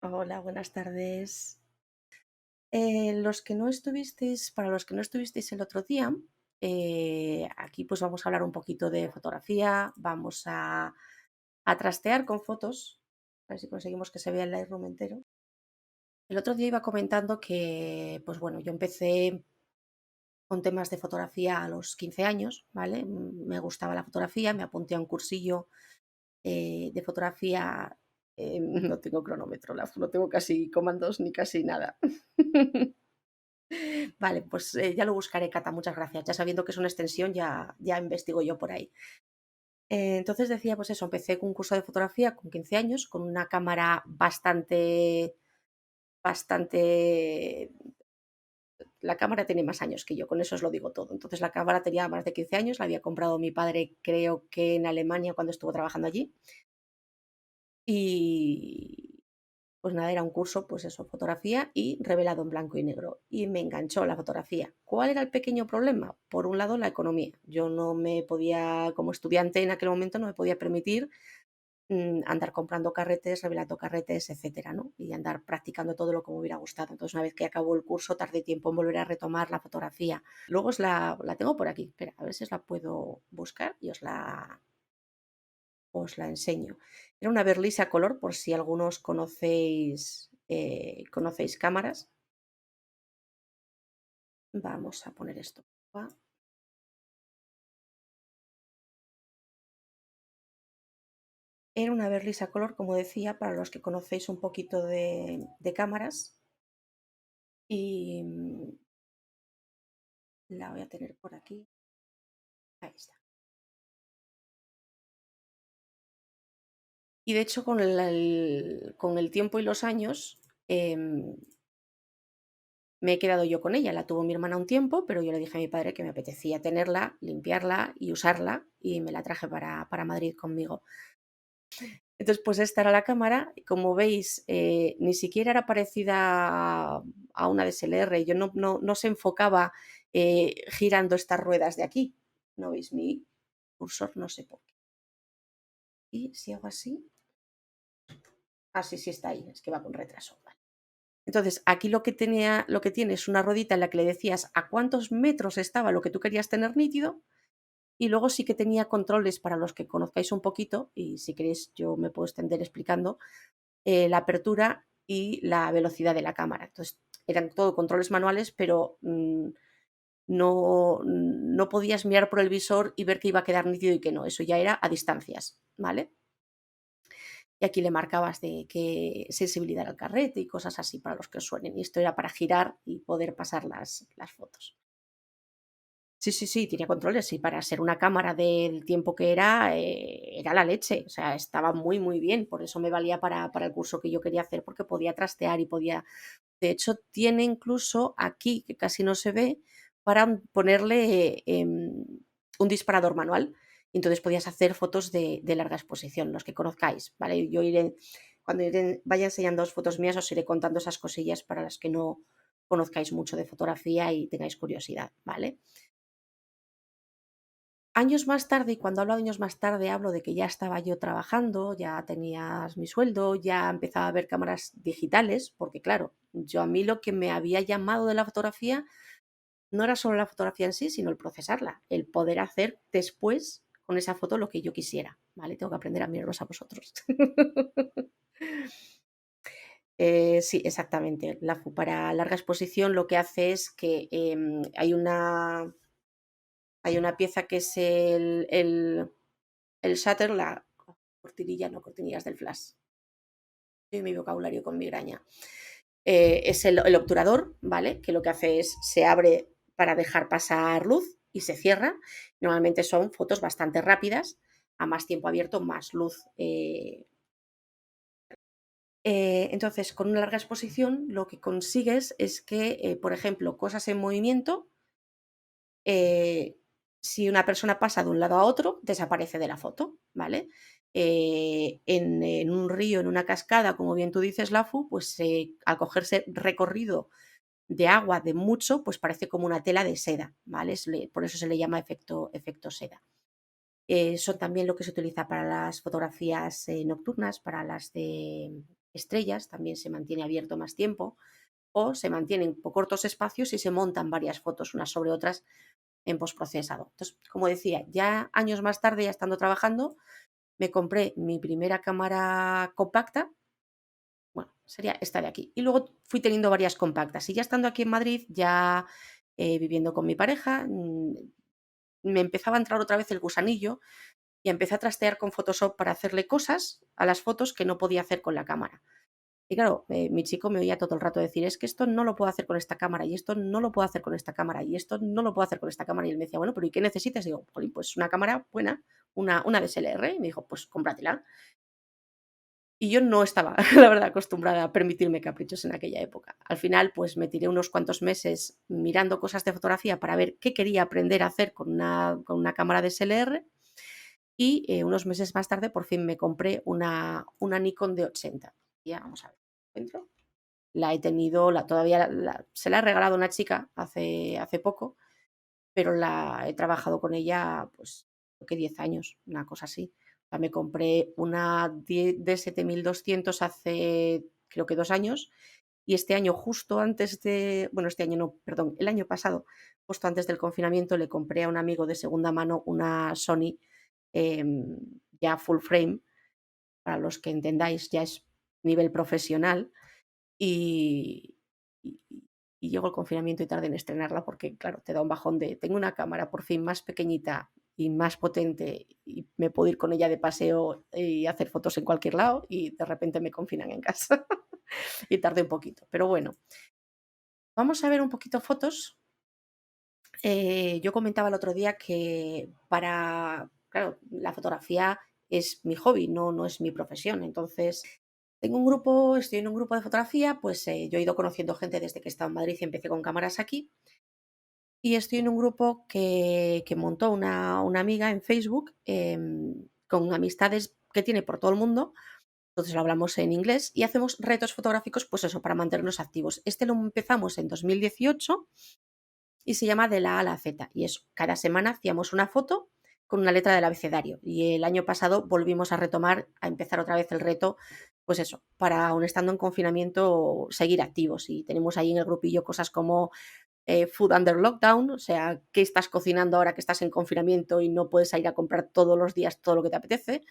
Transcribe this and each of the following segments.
Hola, buenas tardes. Para los que no estuvisteis el otro día, aquí pues vamos a hablar un poquito de fotografía, vamos a trastear con fotos, a ver si conseguimos que se vea el Lightroom entero. El otro día iba comentando que, pues bueno, yo empecé con temas de fotografía a los 15 años, ¿vale? Me gustaba la fotografía, me apunté a un cursillo de fotografía. No tengo cronómetro, no tengo casi comandos ni casi nada. Vale, pues ya lo buscaré, Cata, muchas gracias. Ya sabiendo que es una extensión, ya investigo yo por ahí. Entonces decía, pues eso, empecé con un curso de fotografía con 15 años, con una cámara bastante. La cámara tiene más años que yo, con eso os lo digo todo. Entonces la cámara tenía más de 15 años, la había comprado mi padre, creo que en Alemania cuando estuvo trabajando allí. Y, pues nada, era un curso, pues eso, fotografía y revelado en blanco y negro. Y me enganchó la fotografía. ¿Cuál era el pequeño problema? Por un lado, la economía. Yo no me podía, como estudiante en aquel momento, no me podía permitir andar comprando carretes, revelando carretes, etcétera, ¿no? Y andar practicando todo lo que me hubiera gustado. Entonces, una vez que acabó el curso, tardé tiempo en volver a retomar la fotografía. Luego la tengo por aquí. Espera, a ver si os la puedo buscar y os la enseño. Era una Berlisa a color, por si algunos conocéis cámaras. Vamos a poner esto. Era una Berlisa color, como decía, para los que conocéis un poquito de cámaras. Y la voy a tener por aquí. Ahí está. Y de hecho, con el tiempo y los años, me he quedado yo con ella. La tuvo mi hermana un tiempo, pero yo le dije a mi padre que me apetecía tenerla, limpiarla y usarla, y me la traje para Madrid conmigo. Entonces, pues esta era la cámara, y como veis, ni siquiera era parecida a una DSLR. Yo no se enfocaba girando estas ruedas de aquí. ¿No veis mi cursor? No sé por qué. Y si hago así, sí está ahí, es que va con retraso. Vale. Entonces, aquí lo que tiene es una ruedita en la que le decías a cuántos metros estaba lo que tú querías tener nítido. Y luego sí que tenía controles para los que conozcáis un poquito, y si queréis yo me puedo extender explicando, la apertura y la velocidad de la cámara. Entonces, eran todo controles manuales, pero no podías mirar por el visor y ver que iba a quedar nítido y que no. Eso ya era a distancias, ¿vale? Y aquí le marcabas de qué sensibilidad era el carrete y cosas así para los que os suenen. Y esto era para girar y poder pasar las fotos. Sí, sí, sí, tenía controles, y para ser una cámara del tiempo que era la leche, o sea, estaba muy, muy bien, por eso me valía para el curso que yo quería hacer, porque podía trastear y podía, de hecho, tiene incluso aquí, que casi no se ve, para ponerle, un disparador manual, y entonces podías hacer fotos de larga exposición, los que conozcáis, ¿vale? Yo vaya enseñándoos fotos mías, os iré contando esas cosillas para las que no conozcáis mucho de fotografía y tengáis curiosidad, ¿vale? Años más tarde, y cuando hablo de años más tarde, hablo de que ya estaba yo trabajando, ya tenías mi sueldo, ya empezaba a ver cámaras digitales, porque claro, yo a mí lo que me había llamado de la fotografía no era solo la fotografía en sí, sino el procesarla, el poder hacer después con esa foto lo que yo quisiera, ¿vale? Tengo que aprender a miraros a vosotros. Sí, exactamente. Para larga exposición lo que hace es que hay una pieza que es el shutter, la cortinilla, no, cortinillas del flash. Y mi vocabulario con migraña. Es el obturador, ¿vale? Que lo que hace es se abre para dejar pasar luz y se cierra. Normalmente son fotos bastante rápidas, a más tiempo abierto, más luz. Entonces, con una larga exposición, lo que consigues es que, por ejemplo, cosas en movimiento, eh, si una persona pasa de un lado a otro, desaparece de la foto, ¿vale? En un río, en una cascada, como bien tú dices, Lafu, pues al cogerse recorrido de agua de mucho, pues parece como una tela de seda, ¿vale? Por eso se le llama efecto seda. Son también lo que se utiliza para las fotografías nocturnas, para las de estrellas, también se mantiene abierto más tiempo, o se mantienen por cortos espacios y se montan varias fotos unas sobre otras en postprocesado. Entonces, como decía, ya años más tarde, ya estando trabajando, me compré mi primera cámara compacta, bueno, sería esta de aquí, y luego fui teniendo varias compactas. Y ya estando aquí en Madrid, ya viviendo con mi pareja, me empezaba a entrar otra vez el gusanillo y empecé a trastear con Photoshop para hacerle cosas a las fotos que no podía hacer con la cámara. Y claro, mi chico me oía todo el rato decir: "Es que esto no lo puedo hacer con esta cámara, y esto no lo puedo hacer con esta cámara, y esto no lo puedo hacer con esta cámara". Y él me decía: "Bueno, pero ¿y qué necesitas?". Digo: "Jolín, pues una cámara buena, una DSLR". Y me dijo: "Pues cómpratela". Y yo no estaba, la verdad, acostumbrada a permitirme caprichos en aquella época. Al final, pues me tiré unos cuantos meses mirando cosas de fotografía para ver qué quería aprender a hacer con una cámara DSLR y, unos meses más tarde, por fin me compré una Nikon D80. Ya, vamos a ver, ¿encuentro? La he tenido, todavía se la he regalado a una chica hace poco, pero la he trabajado con ella, pues, creo que 10 años, una cosa así. O sea, me compré una D7200 hace, creo que 2 años, y este año, justo antes de bueno, este año no, perdón, el año pasado, justo antes del confinamiento, le compré a un amigo de segunda mano una Sony, ya full frame, para los que entendáis, ya es nivel profesional. Y y y llegó el confinamiento y tardé en estrenarla porque, claro, te da un bajón de: tengo una cámara por fin más pequeñita y más potente y me puedo ir con ella de paseo y hacer fotos en cualquier lado, y de repente me confinan en casa y tardé un poquito. Pero bueno, vamos a ver un poquito fotos. Yo comentaba el otro día que claro, la fotografía es mi hobby, no es mi profesión. Entonces, estoy en un grupo de fotografía, pues yo he ido conociendo gente desde que estaba en Madrid y empecé con cámaras aquí. Y estoy en un grupo que montó una amiga en Facebook, con amistades que tiene por todo el mundo. Entonces lo hablamos en inglés y hacemos retos fotográficos, pues eso, para mantenernos activos. Este lo empezamos en 2018 y se llama De la A a la Z. Y es, cada semana hacíamos una foto con una letra del abecedario. Y el año pasado volvimos a retomar, a empezar otra vez el reto, pues eso, para aun estando en confinamiento, seguir activos. Y tenemos ahí en el grupillo cosas como food under lockdown, o sea, qué estás cocinando ahora que estás en confinamiento y no puedes ir a comprar todos los días todo lo que te apetece.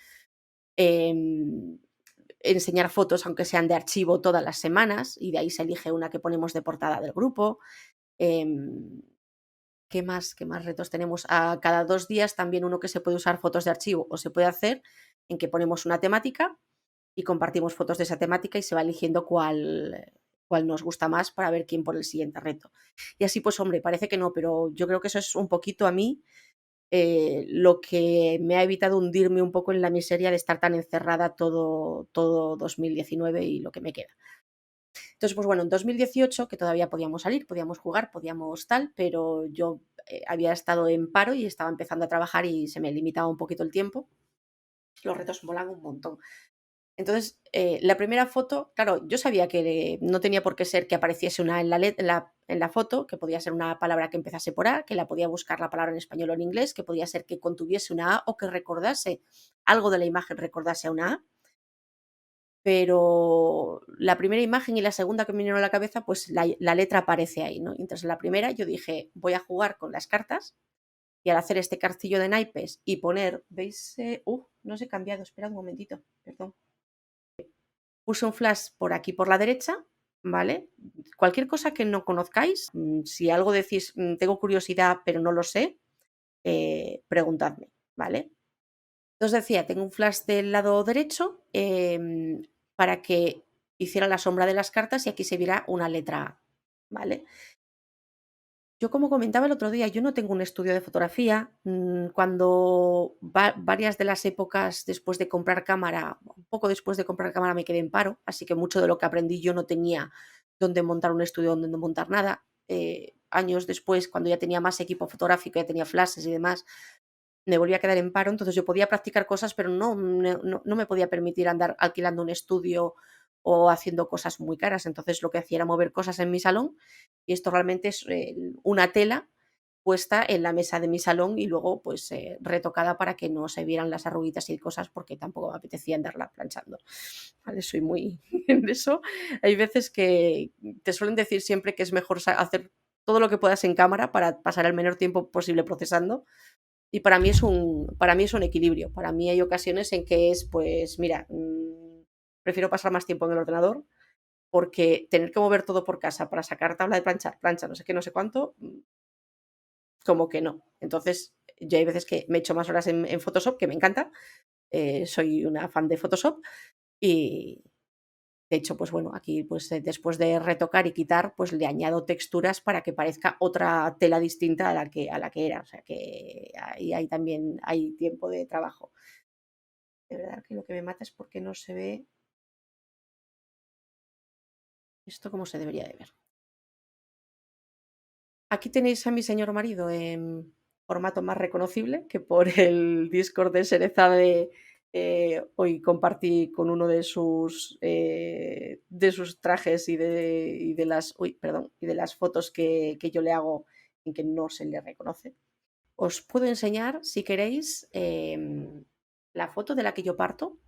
Em, Enseñar fotos, aunque sean de archivo, todas las semanas, y de ahí se elige una que ponemos de portada del grupo. Em, ¿Qué más retos tenemos? A cada 2 días también uno que se puede usar fotos de archivo o se puede hacer en que ponemos una temática y compartimos fotos de esa temática y se va eligiendo cuál nos gusta más para ver quién pone el siguiente reto. Y así, pues hombre, parece que no, pero yo creo que eso es un poquito a mí, lo que me ha evitado hundirme un poco en la miseria de estar tan encerrada todo 2019 y lo que me queda. Entonces, pues bueno, en 2018, que todavía podíamos salir, podíamos jugar, podíamos tal, pero yo, había estado en paro y estaba empezando a trabajar y se me limitaba un poquito el tiempo. Los retos molan un montón. Entonces, la primera foto, claro, yo sabía que no tenía por qué ser que apareciese una en la foto, que podía ser una palabra que empezase por A, que la podía buscar la palabra en español o en inglés, que podía ser que contuviese una A o que recordase algo de la imagen, recordase a una A. Pero la primera imagen y la segunda que me vinieron a la cabeza, pues la letra aparece ahí, ¿no? Entonces, en la primera yo dije: "Voy a jugar con las cartas", y al hacer este castillo de naipes y poner, ¿veis? No os he cambiado, esperad un momentito, perdón. Puse un flash por aquí por la derecha, ¿vale? Cualquier cosa que no conozcáis, si algo decís: tengo curiosidad, pero no lo sé", preguntadme, ¿vale? Entonces decía, tengo un flash del lado derecho, para que hiciera la sombra de las cartas y aquí se viera una letra A, ¿vale? Yo, como comentaba el otro día, yo no tengo un estudio de fotografía. Cuando varias de las épocas después de comprar cámara, un poco después de comprar cámara me quedé en paro, así que mucho de lo que aprendí yo no tenía dónde montar un estudio, dónde no montar nada. Años después, cuando ya tenía más equipo fotográfico, ya tenía flashes y demás, me volví a quedar en paro, entonces yo podía practicar cosas, pero no me podía permitir andar alquilando un estudio o haciendo cosas muy caras. Entonces lo que hacía era mover cosas en mi salón, y esto realmente es, una tela puesta en la mesa de mi salón y luego pues retocada para que no se vieran las arruguitas y cosas porque tampoco me apetecía andarla planchando. ¿Vale? Soy muy en eso. Hay veces que te suelen decir siempre que es mejor hacer todo lo que puedas en cámara para pasar el menor tiempo posible procesando. Y para mí es un equilibrio. Para mí hay ocasiones en que es, pues mira, prefiero pasar más tiempo en el ordenador porque tener que mover todo por casa para sacar tabla de planchar, plancha, no sé qué, no sé cuánto, como que no. Entonces, yo hay veces que me echo más horas en Photoshop, que me encanta, soy una fan de Photoshop y, de hecho, pues bueno, aquí pues después de retocar y quitar, pues le añado texturas para que parezca otra tela distinta a la que era. O sea que ahí también hay tiempo de trabajo. De verdad que lo que me mata es porque no se ve esto como se debería de ver. Aquí tenéis a mi señor marido en formato más reconocible que por el Discord de Serezade. Hoy compartí con uno de sus trajes y de las fotos que yo le hago en que no se le reconoce. Os puedo enseñar, si queréis, la foto de la que yo parto.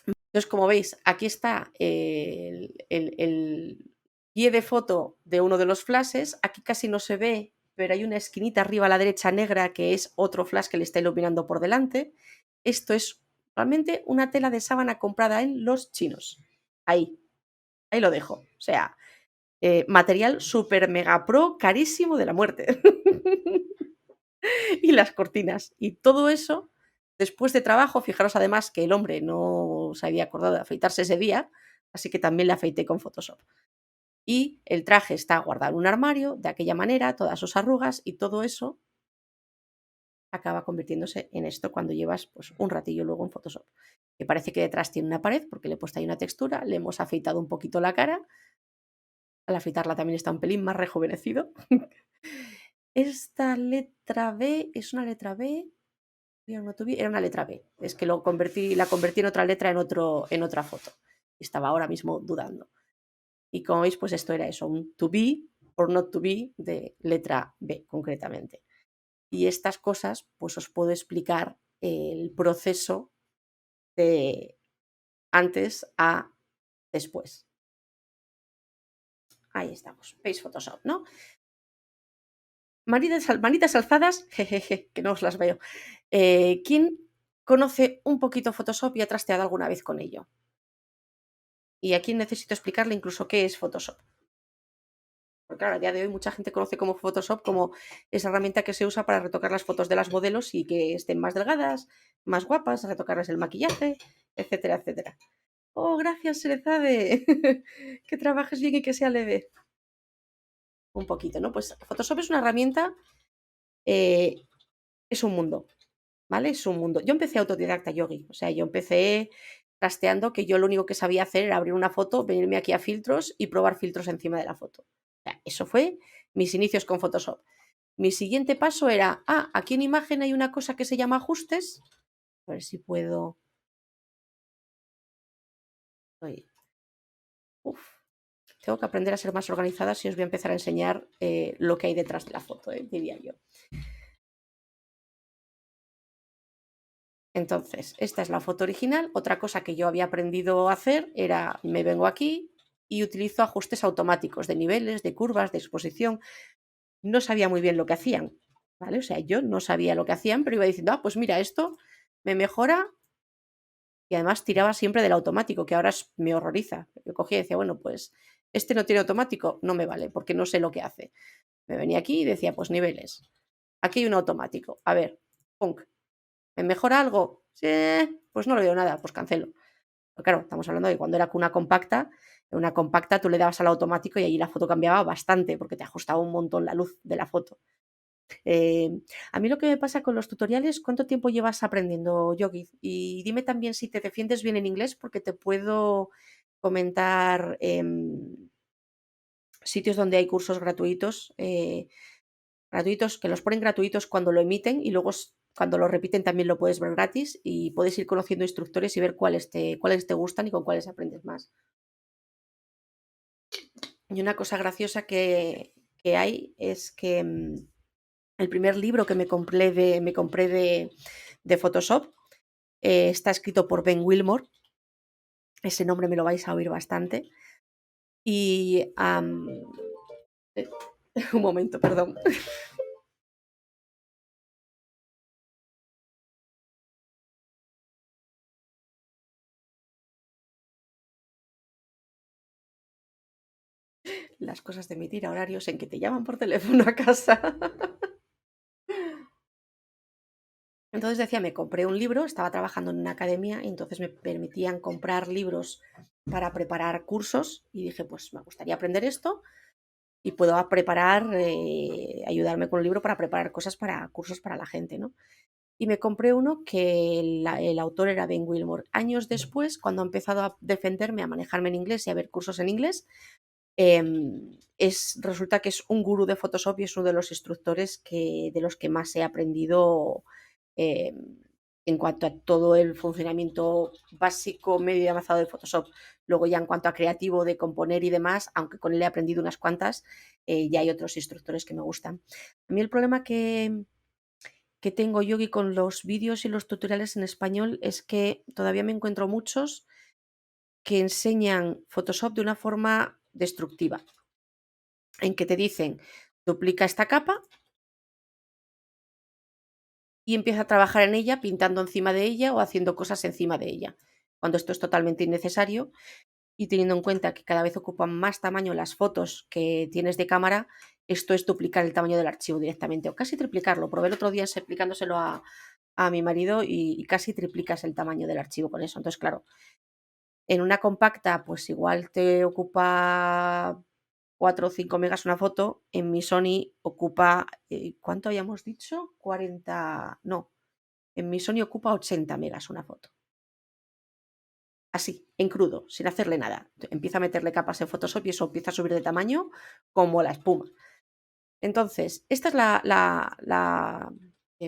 Entonces, como veis, aquí está el pie de foto de uno de los flashes. Aquí casi no se ve, pero hay una esquinita arriba a la derecha negra que es otro flash que le está iluminando por delante. Esto es realmente una tela de sábana comprada en los chinos. Ahí lo dejo. O sea, material super mega pro, carísimo de la muerte. Y las cortinas. Y todo eso, después de trabajo, fijaros además que el hombre no se había acordado de afeitarse ese día, así que también le afeité con Photoshop. Y el traje está guardado en un armario, de aquella manera, todas sus arrugas y todo eso acaba convirtiéndose en esto cuando llevas pues, un ratillo luego en Photoshop. Que parece que detrás tiene una pared porque le he puesto ahí una textura, le hemos afeitado un poquito la cara. Al afeitarla también está un pelín más rejuvenecido. Esta letra B es una letra B. Era una letra B. Es que la convertí en otra letra en otra foto. Y estaba ahora mismo dudando. Y como veis, pues esto era eso, un to be or not to be de letra B, concretamente. Y estas cosas, pues os puedo explicar el proceso de antes a después. Ahí estamos. ¿Veis Photoshop, no? Manitas alzadas, jejeje, que no os las veo. ¿Quién conoce un poquito Photoshop y ha trasteado alguna vez con ello? Y aquí necesito explicarle incluso qué es Photoshop. Porque claro, a día de hoy mucha gente conoce como Photoshop como esa herramienta que se usa para retocar las fotos de las modelos y que estén más delgadas, más guapas, retocarles el maquillaje, etcétera, etcétera. Oh, gracias, Serezade. Que trabajes bien y que sea leve. Un poquito, ¿no? Pues Photoshop es una herramienta, eh, es un mundo, ¿vale? Es un mundo. Yo empecé autodidacta, Yogi. O sea, yo empecé trasteando que yo lo único que sabía hacer era abrir una foto, venirme aquí a filtros y probar filtros encima de la foto. O sea, eso fue mis inicios con Photoshop. Mi siguiente paso era, aquí en imagen hay una cosa que se llama ajustes. A ver si puedo. Oye, uf, tengo que aprender a ser más organizada si os voy a empezar a enseñar lo que hay detrás de la foto, diría yo. Entonces, esta es la foto original. Otra cosa que yo había aprendido a hacer era, me vengo aquí y utilizo ajustes automáticos de niveles, de curvas, de exposición. No sabía muy bien lo que hacían, ¿vale? O sea, yo no sabía lo que hacían, pero iba diciendo, pues mira, esto me mejora y además tiraba siempre del automático, que ahora me horroriza. Yo cogía y decía, bueno, pues este no tiene automático, no me vale, porque no sé lo que hace. Me venía aquí y decía, pues niveles. Aquí hay un automático. A ver, punk. ¿Me mejora algo? Sí, pues no le veo nada, pues cancelo. Pero claro, estamos hablando de cuando era con una compacta tú le dabas al automático y allí la foto cambiaba bastante porque te ajustaba un montón la luz de la foto. Eh, a mí lo que me pasa con los tutoriales, ¿cuánto tiempo llevas aprendiendo, Yogi? Y dime también si te defiendes bien en inglés, porque te puedo comentar sitios donde hay cursos gratuitos, que los ponen gratuitos cuando lo emiten y luego cuando lo repiten también lo puedes ver gratis y puedes ir conociendo instructores y ver cuáles te gustan y con cuáles aprendes más. Y una cosa graciosa que hay es que El primer libro que me compré de Photoshop está escrito por Ben Wilmore, ese nombre me lo vais a oír bastante. Y, eh, un momento, perdón. Las cosas de emitir a horarios en que te llaman por teléfono a casa. Entonces decía, me compré un libro, estaba trabajando en una academia y entonces me permitían comprar libros para preparar cursos y dije, pues me gustaría aprender esto y puedo ayudarme con un libro para preparar cosas para cursos para la gente, ¿no? Y me compré uno que el autor era Ben Wilmore. Años después, cuando he empezado a defenderme, a manejarme en inglés y a ver cursos en inglés, resulta que es un gurú de Photoshop y es uno de los instructores de los que más he aprendido em, en cuanto a todo el funcionamiento básico, medio y avanzado de Photoshop. Luego ya en cuanto a creativo, de componer y demás, aunque con él he aprendido unas cuantas, ya hay otros instructores que me gustan. A mí el problema que tengo yo y con los vídeos y los tutoriales en español es que todavía me encuentro muchos que enseñan Photoshop de una forma destructiva, en que te dicen, duplica esta capa y empieza a trabajar en ella, pintando encima de ella o haciendo cosas encima de ella, cuando esto es totalmente innecesario y teniendo en cuenta que cada vez ocupan más tamaño las fotos que tienes de cámara, esto es duplicar el tamaño del archivo directamente o casi triplicarlo. Probé el otro día explicándoselo a mi marido y casi triplicas el tamaño del archivo con eso. Entonces, claro, en una compacta, pues igual te ocupa 4 o 5 megas una foto, en mi Sony ocupa, ¿cuánto habíamos dicho? 40, no, en mi Sony ocupa 80 megas una foto. Así, en crudo, sin hacerle nada. Empieza a meterle capas en Photoshop y eso empieza a subir de tamaño como la espuma. Entonces, esta es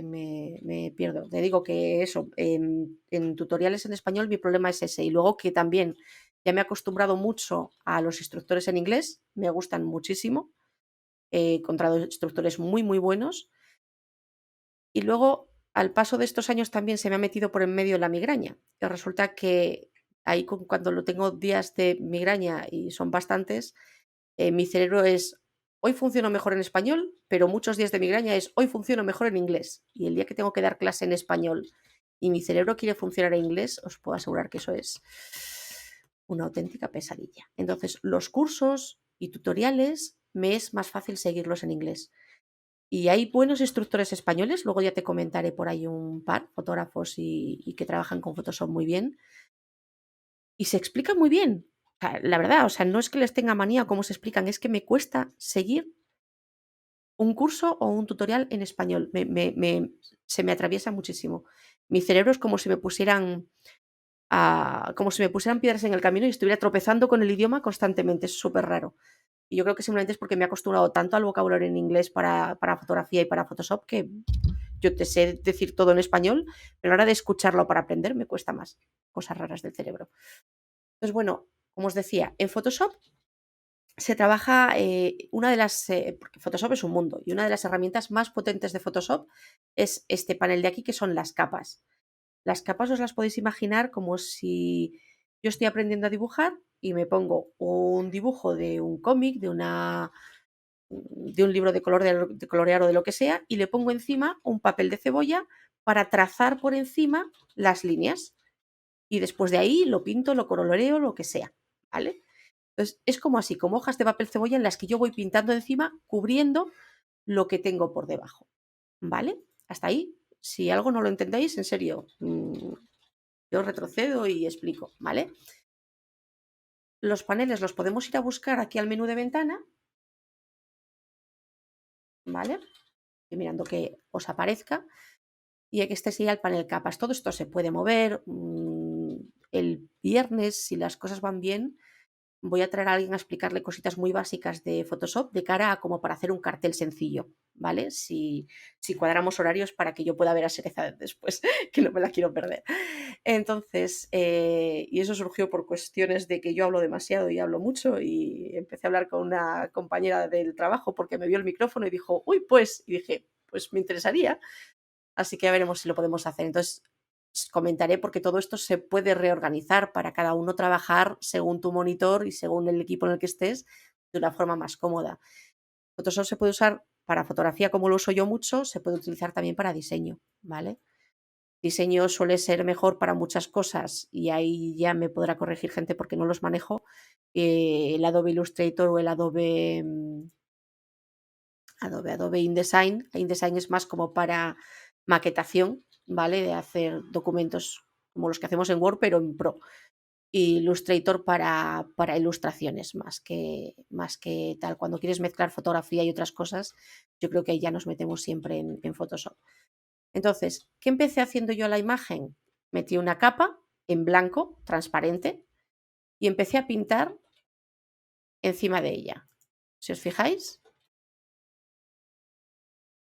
me pierdo. Te digo que eso, en tutoriales en español mi problema es ese. Y luego que también ya me he acostumbrado mucho a los instructores en inglés, me gustan muchísimo. He encontrado instructores muy, muy buenos. Y luego, al paso de estos años, también se me ha metido por en medio la migraña. Que resulta que ahí cuando lo tengo días de migraña, y son bastantes, mi cerebro es, hoy funciono mejor en español, pero muchos días de migraña es, hoy funciono mejor en inglés. Y el día que tengo que dar clase en español y mi cerebro quiere funcionar en inglés, os puedo asegurar que eso es una auténtica pesadilla. Entonces, los cursos y tutoriales me es más fácil seguirlos en inglés. Y hay buenos instructores españoles, luego ya te comentaré por ahí un par, fotógrafos y que trabajan con Photoshop muy bien, y se explican muy bien. O sea, la verdad, o sea, no es que les tenga manía cómo se explican, es que me cuesta seguir un curso o un tutorial en español. Se me atraviesa muchísimo. Mi cerebro es como si me pusieran piedras en el camino y estuviera tropezando con el idioma constantemente. Es súper raro. Y yo creo que simplemente es porque me he acostumbrado tanto al vocabulario en inglés para fotografía y para Photoshop que yo te sé decir todo en español, pero a la hora de escucharlo para aprender me cuesta más. Cosas raras del cerebro. Entonces, bueno, como os decía, en Photoshop se trabaja porque Photoshop es un mundo y una de las herramientas más potentes de Photoshop es este panel de aquí, que son las capas. Las capas os las podéis imaginar como si yo estoy aprendiendo a dibujar y me pongo un dibujo de un cómic, de un libro de colorear o de lo que sea, y le pongo encima un papel de cebolla para trazar por encima las líneas. Y después de ahí lo pinto, lo coloreo, lo que sea, ¿vale? Entonces, es como así, como hojas de papel cebolla en las que yo voy pintando encima, cubriendo lo que tengo por debajo, ¿vale? Hasta ahí, si algo no lo entendéis, en serio, yo retrocedo y explico, ¿vale? Los paneles los podemos ir a buscar aquí al menú de ventana, ¿vale? Y mirando que os aparezca. Y este sería el panel capas. Todo esto se puede mover. El viernes, si las cosas van bien, voy a traer a alguien a explicarle cositas muy básicas de Photoshop de cara a como para hacer un cartel sencillo, ¿vale? Si cuadramos horarios para que yo pueda ver a Sereza después, que no me la quiero perder. Entonces, y eso surgió por cuestiones de que yo hablo demasiado y hablo mucho y empecé a hablar con una compañera del trabajo porque me vio el micrófono y dijo, uy, pues, y dije, pues me interesaría. Así que ya veremos si lo podemos hacer. Entonces, comentaré porque todo esto se puede reorganizar para cada uno trabajar según tu monitor y según el equipo en el que estés de una forma más cómoda. Photoshop se puede usar para fotografía, como lo uso yo mucho, se puede utilizar también para diseño, ¿vale? Diseño suele ser mejor para muchas cosas y ahí ya me podrá corregir gente porque no los manejo. El Adobe Illustrator o el Adobe InDesign. InDesign es más como para maquetación, ¿vale? De hacer documentos como los que hacemos en Word, pero en Pro. Y Illustrator para ilustraciones, más que tal. Cuando quieres mezclar fotografía y otras cosas, yo creo que ahí ya nos metemos siempre en Photoshop. Entonces, ¿qué empecé haciendo yo a la imagen? Metí una capa en blanco, transparente, y empecé a pintar encima de ella. Si os fijáis,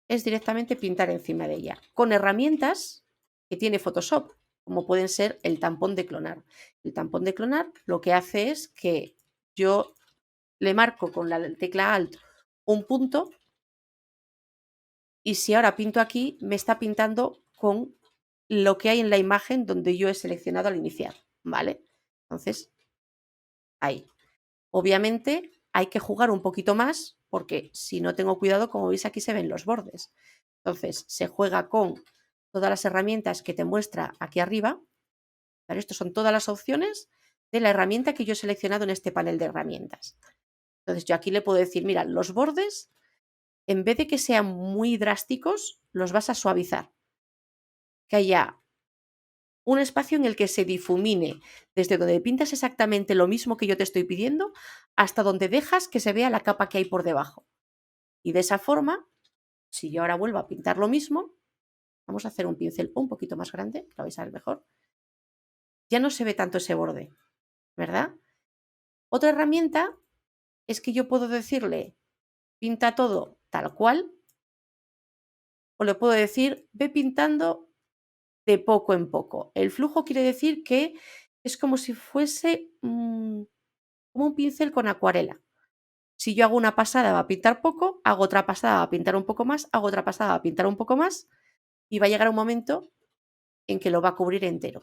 es directamente pintar encima de ella, con herramientas que tiene Photoshop, como pueden ser el tampón de clonar. El tampón de clonar lo que hace es que yo le marco con la tecla Alt un punto y si ahora pinto aquí, me está pintando con lo que hay en la imagen donde yo he seleccionado al iniciar, ¿vale? Entonces, ahí. Obviamente hay que jugar un poquito más porque si no tengo cuidado, como veis aquí se ven los bordes. Entonces, se juega con todas las herramientas que te muestra aquí arriba. ¿Vale? Estas son todas las opciones de la herramienta que yo he seleccionado en este panel de herramientas. Entonces, yo aquí le puedo decir, mira, los bordes, en vez de que sean muy drásticos, los vas a suavizar. Que haya un espacio en el que se difumine desde donde pintas exactamente lo mismo que yo te estoy pidiendo hasta donde dejas que se vea la capa que hay por debajo. Y de esa forma, si yo ahora vuelvo a pintar lo mismo, vamos a hacer un pincel un poquito más grande, que lo vais a ver mejor, ya no se ve tanto ese borde, ¿verdad? Otra herramienta es que yo puedo decirle, pinta todo tal cual, o le puedo decir, ve pintando de poco en poco. El flujo quiere decir que es como si fuese como un pincel con acuarela. Si yo hago una pasada va a pintar poco, hago otra pasada va a pintar un poco más, hago otra pasada va a pintar un poco más y va a llegar un momento en que lo va a cubrir entero.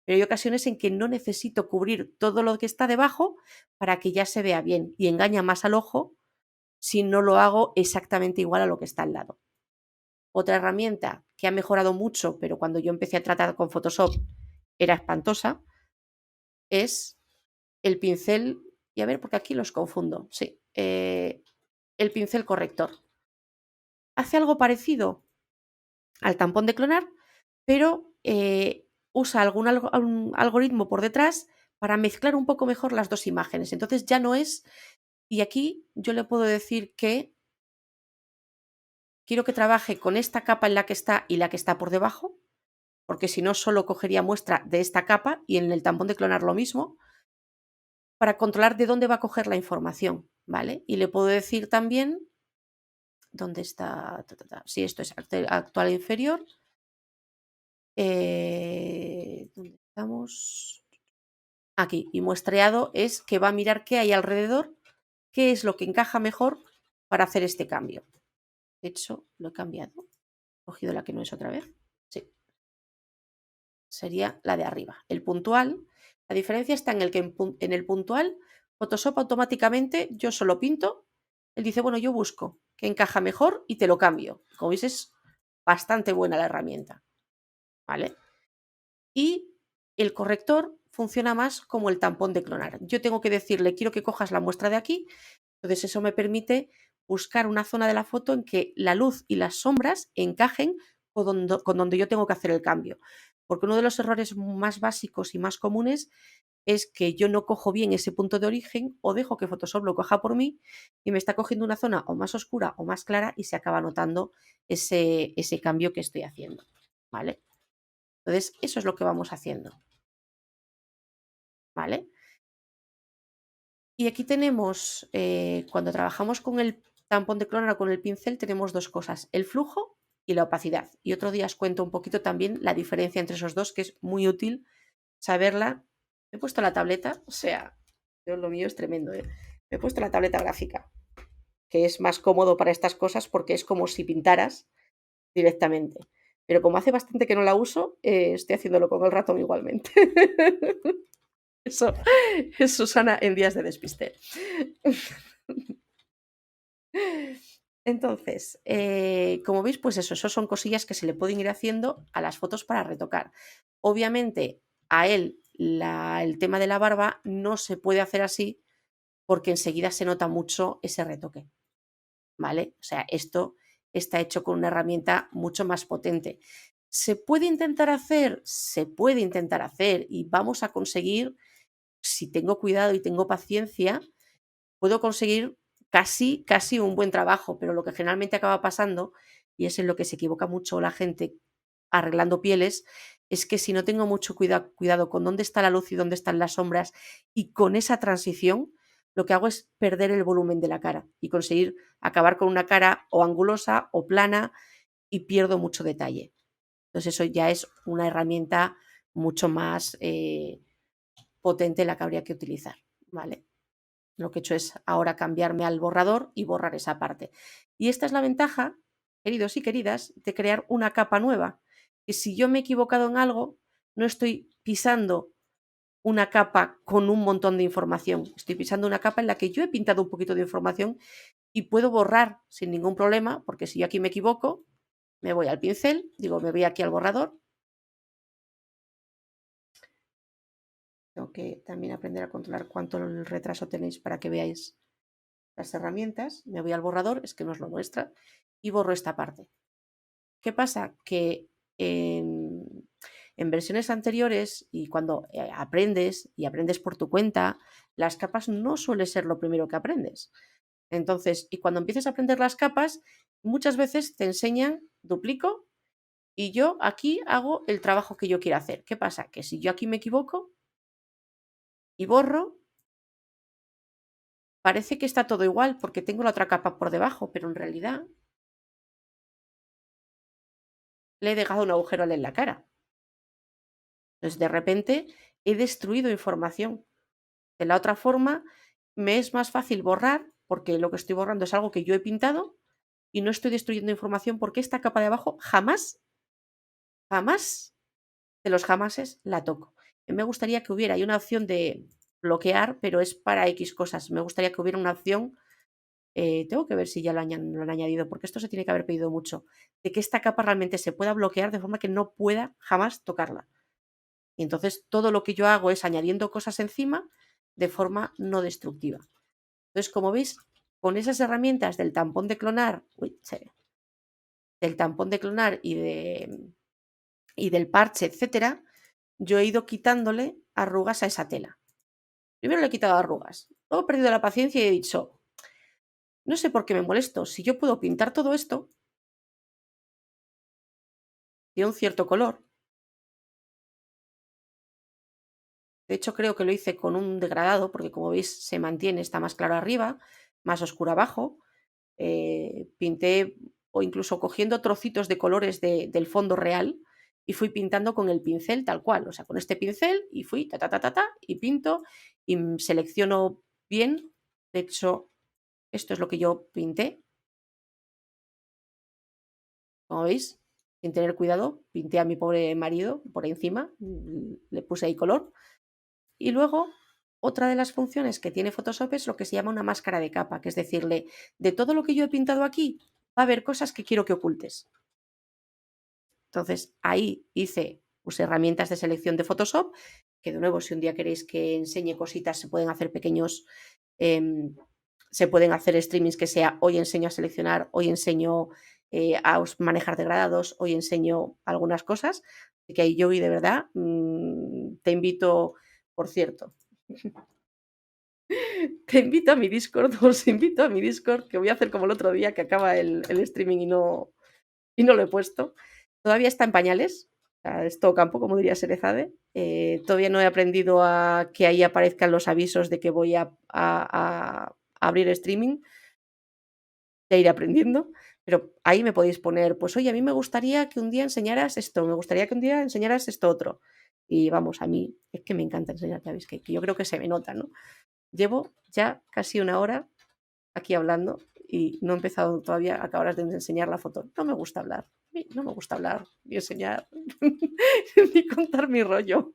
Pero hay ocasiones en que no necesito cubrir todo lo que está debajo para que ya se vea bien y engaña más al ojo si no lo hago exactamente igual a lo que está al lado. Otra herramienta que ha mejorado mucho, pero cuando yo empecé a tratar con Photoshop era espantosa, es el pincel, y a ver, porque aquí los confundo, sí, el pincel corrector. Hace algo parecido al tampón de clonar, pero usa algún algoritmo por detrás para mezclar un poco mejor las dos imágenes. Entonces ya no es, y aquí yo le puedo decir que quiero que trabaje con esta capa en la que está y la que está por debajo, porque si no solo cogería muestra de esta capa y en el tampón de clonar lo mismo, para controlar de dónde va a coger la información, ¿vale? Y le puedo decir también, ¿dónde está? Sí, esto es actual inferior. ¿Dónde estamos? Aquí, y muestreado es que va a mirar qué hay alrededor, qué es lo que encaja mejor para hacer este cambio. De hecho, lo he cambiado. He cogido la que no es otra vez. Sí, sería la de arriba. El puntual, la diferencia está en el que en el puntual, Photoshop automáticamente, yo solo pinto, él dice, bueno, yo busco qué encaja mejor y te lo cambio. Como veis, es bastante buena la herramienta, ¿vale? Y el corrector funciona más como el tampón de clonar. Yo tengo que decirle, quiero que cojas la muestra de aquí, entonces eso me permite buscar una zona de la foto en que la luz y las sombras encajen con donde yo tengo que hacer el cambio. Porque uno de los errores más básicos y más comunes es que yo no cojo bien ese punto de origen o dejo que Photoshop lo coja por mí y me está cogiendo una zona o más oscura o más clara y se acaba notando ese cambio que estoy haciendo, ¿vale? Entonces, eso es lo que vamos haciendo, ¿vale? Y aquí tenemos, cuando trabajamos con el tampón de clonar o con el pincel, tenemos dos cosas, el flujo y la opacidad. Y otro día os cuento un poquito también la diferencia entre esos dos, que es muy útil saberla. Me he puesto la tableta, o sea, lo mío es tremendo, ¿eh? Me he puesto la tableta gráfica, que es más cómodo para estas cosas porque es como si pintaras. directamente. Pero como hace bastante que no la uso, estoy haciéndolo con el ratón igualmente. Eso es Susana en días de despiste. Entonces, como veis, pues eso son cosillas que se le pueden ir haciendo a las fotos para retocar. Obviamente, a él el tema de la barba no se puede hacer así porque enseguida se nota mucho ese retoque, ¿vale? O sea, esto está hecho con una herramienta mucho más potente. ¿Se puede intentar hacer? Se puede intentar hacer y vamos a conseguir, si tengo cuidado y tengo paciencia, puedo conseguir casi un buen trabajo, pero lo que generalmente acaba pasando, y es en lo que se equivoca mucho la gente arreglando pieles, es que si no tengo mucho cuidado con dónde está la luz y dónde están las sombras, y con esa transición, lo que hago es perder el volumen de la cara y conseguir acabar con una cara o angulosa o plana y pierdo mucho detalle. Entonces eso ya es una herramienta mucho más potente la que habría que utilizar, ¿vale? Lo que he hecho es ahora cambiarme al borrador y borrar esa parte. Y esta es la ventaja, queridos y queridas, de crear una capa nueva. Que si yo me he equivocado en algo, no estoy pisando una capa con un montón de información. Estoy pisando una capa en la que yo he pintado un poquito de información y puedo borrar sin ningún problema, porque si yo aquí me equivoco, me voy al pincel, digo, me voy aquí al borrador. Tengo que también aprender a controlar cuánto el retraso tenéis para que veáis las herramientas, me voy al borrador, es que nos lo muestra, y borro esta parte. ¿Qué pasa? Que en versiones anteriores y cuando aprendes y aprendes por tu cuenta, las capas no suele ser lo primero que aprendes. Entonces, y cuando empieces a aprender las capas, muchas veces te enseñan, duplico, y yo aquí hago el trabajo que yo quiero hacer. ¿Qué pasa? Que si yo aquí me equivoco y borro, parece que está todo igual porque tengo la otra capa por debajo, pero en realidad le he dejado un agujero en la cara. Entonces, de repente, he destruido información. De la otra forma, me es más fácil borrar, porque lo que estoy borrando es algo que yo he pintado y no estoy destruyendo información porque esta capa de abajo jamás, jamás de los jamases la toco. Me gustaría que hubiera, hay una opción de bloquear, pero es para X cosas. Me gustaría que hubiera una opción, tengo que ver si ya lo han añadido, porque esto se tiene que haber pedido mucho, de que esta capa realmente se pueda bloquear de forma que no pueda jamás tocarla. Y entonces todo lo que yo hago es añadiendo cosas encima de forma no destructiva. Entonces, como veis, con esas herramientas del tampón de clonar, del tampón de clonar y del parche, etcétera, yo he ido quitándole arrugas a esa tela. Primero le he quitado arrugas, luego he perdido la paciencia y he dicho, no sé por qué me molesto, si yo puedo pintar todo esto de un cierto color. De hecho, creo que lo hice con un degradado, porque como veis se mantiene, está más claro arriba, más oscuro abajo. Pinté o incluso cogiendo trocitos de colores del fondo real y fui pintando con el pincel tal cual, o sea, con este pincel y fui ta, ta, ta, ta, ta, y pinto y selecciono bien. De hecho, esto es lo que yo pinté, como veis, sin tener cuidado, pinté a mi pobre marido por encima, le puse ahí color. Y luego, otra de las funciones que tiene Photoshop es lo que se llama una máscara de capa, que es decirle, de todo lo que yo he pintado aquí, va a haber cosas que quiero que ocultes. Entonces, ahí usé herramientas de selección de Photoshop, que de nuevo, si un día queréis que enseñe cositas, se pueden hacer se pueden hacer streamings que sea, hoy enseño a seleccionar, hoy enseño a manejar degradados, hoy enseño algunas cosas, así que ahí yo, y de verdad, te invito, por cierto, te invito a mi Discord, os invito a mi Discord, que voy a hacer como el otro día que acaba el streaming y no lo he puesto. Todavía está en pañales, o sea, es todo campo, como diría Serezade. Todavía no he aprendido a que ahí aparezcan los avisos de que voy a abrir streaming, ya iré aprendiendo, pero ahí me podéis poner, pues oye, a mí me gustaría que un día enseñaras esto, me gustaría que un día enseñaras esto otro. Y vamos, a mí es que me encanta enseñar, ya veis, que yo creo que se me nota, ¿no? Llevo ya casi una hora aquí hablando y no he empezado todavía, acabarás de enseñar la foto. No me gusta hablar, no me gusta hablar, ni enseñar, ni contar mi rollo.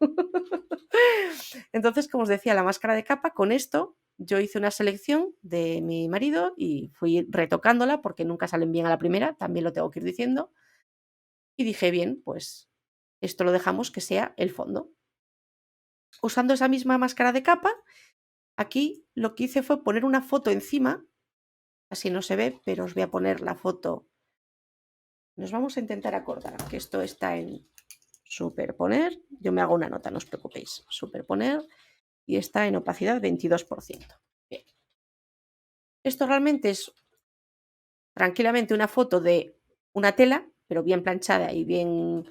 Entonces, como os decía, la máscara de capa, con esto yo hice una selección de mi marido y fui retocándola porque nunca salen bien a la primera, también lo tengo que ir diciendo. Y dije, bien, pues esto lo dejamos que sea el fondo. Usando esa misma máscara de capa, aquí lo que hice fue poner una foto encima, así no se ve, pero os voy a poner la foto. Nos vamos a intentar acordar que esto está en superponer. Yo me hago una nota, no os preocupéis. Superponer y está en opacidad 22%. Bien. Esto realmente es tranquilamente una foto de una tela, pero bien planchada y bien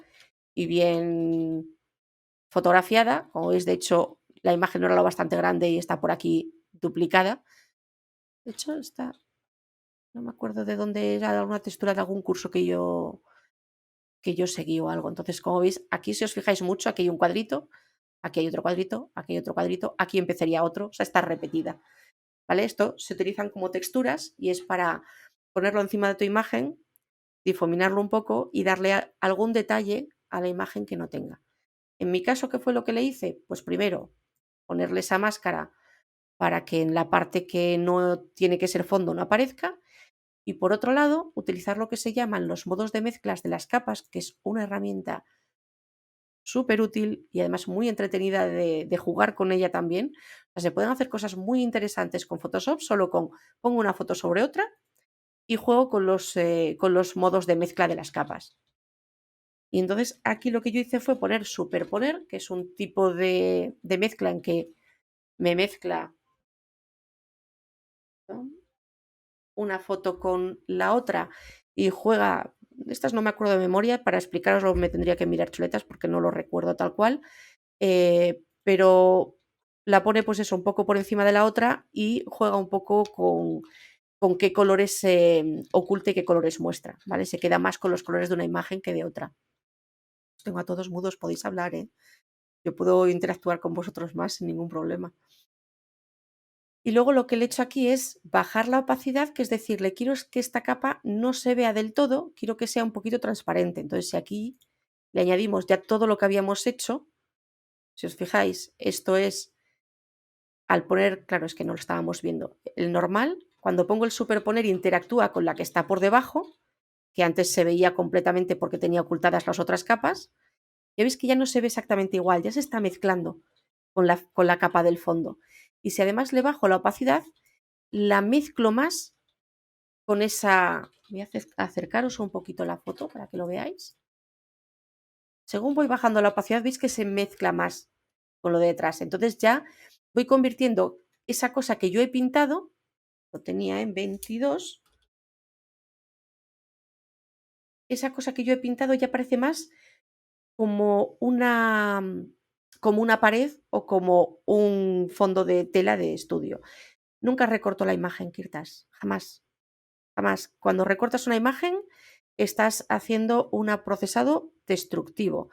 fotografiada. Como veis, de hecho, la imagen no era lo bastante grande y está por aquí duplicada. De hecho, está, no me acuerdo de dónde era alguna textura de algún curso que yo seguí o algo. Entonces, como veis, aquí si os fijáis mucho, aquí hay un cuadrito, aquí hay otro cuadrito, aquí hay otro cuadrito, aquí empezaría otro, o sea, está repetida. ¿Vale? Esto se utilizan como texturas y es para ponerlo encima de tu imagen, difuminarlo un poco y darle algún detalle a la imagen que no tenga. En mi caso, ¿qué fue lo que le hice? Pues primero, ponerle esa máscara para que en la parte que no tiene que ser fondo no aparezca. Y por otro lado, utilizar lo que se llaman los modos de mezclas de las capas, que es una herramienta súper útil y además muy entretenida de jugar con ella también. O sea, se pueden hacer cosas muy interesantes con Photoshop, solo con pongo una foto sobre otra y juego con los modos de mezcla de las capas. Y entonces aquí lo que yo hice fue poner superponer, que es un tipo de mezcla en que me mezcla, ¿no?, una foto con la otra y juega. Estas no me acuerdo de memoria, para explicaroslo me tendría que mirar chuletas porque no lo recuerdo tal cual, pero la pone pues eso, un poco por encima de la otra y juega un poco con qué colores oculta y qué colores muestra, ¿vale? Se queda más con los colores de una imagen que de otra. Os tengo a todos mudos, podéis hablar, ¿eh? Yo puedo interactuar con vosotros más sin ningún problema. Y luego lo que le he hecho aquí es bajar la opacidad, que es decir, le quiero que esta capa no se vea del todo, quiero que sea un poquito transparente. Entonces, si aquí le añadimos ya todo lo que habíamos hecho, si os fijáis, esto es al poner, claro, es que no lo estábamos viendo, el normal, cuando pongo el superponer interactúa con la que está por debajo, que antes se veía completamente porque tenía ocultadas las otras capas. Ya veis que ya no se ve exactamente igual, ya se está mezclando con la capa del fondo. Y si además le bajo la opacidad, la mezclo más con esa. Voy a acercaros un poquito la foto para que lo veáis. Según voy bajando la opacidad, veis que se mezcla más con lo de detrás. Entonces ya voy convirtiendo esa cosa que yo he pintado, lo tenía en 22, esa cosa que yo he pintado ya parece más como una pared o como un fondo de tela de estudio. Nunca recorto la imagen, Kirtas, jamás, jamás. Cuando recortas una imagen, estás haciendo un procesado destructivo.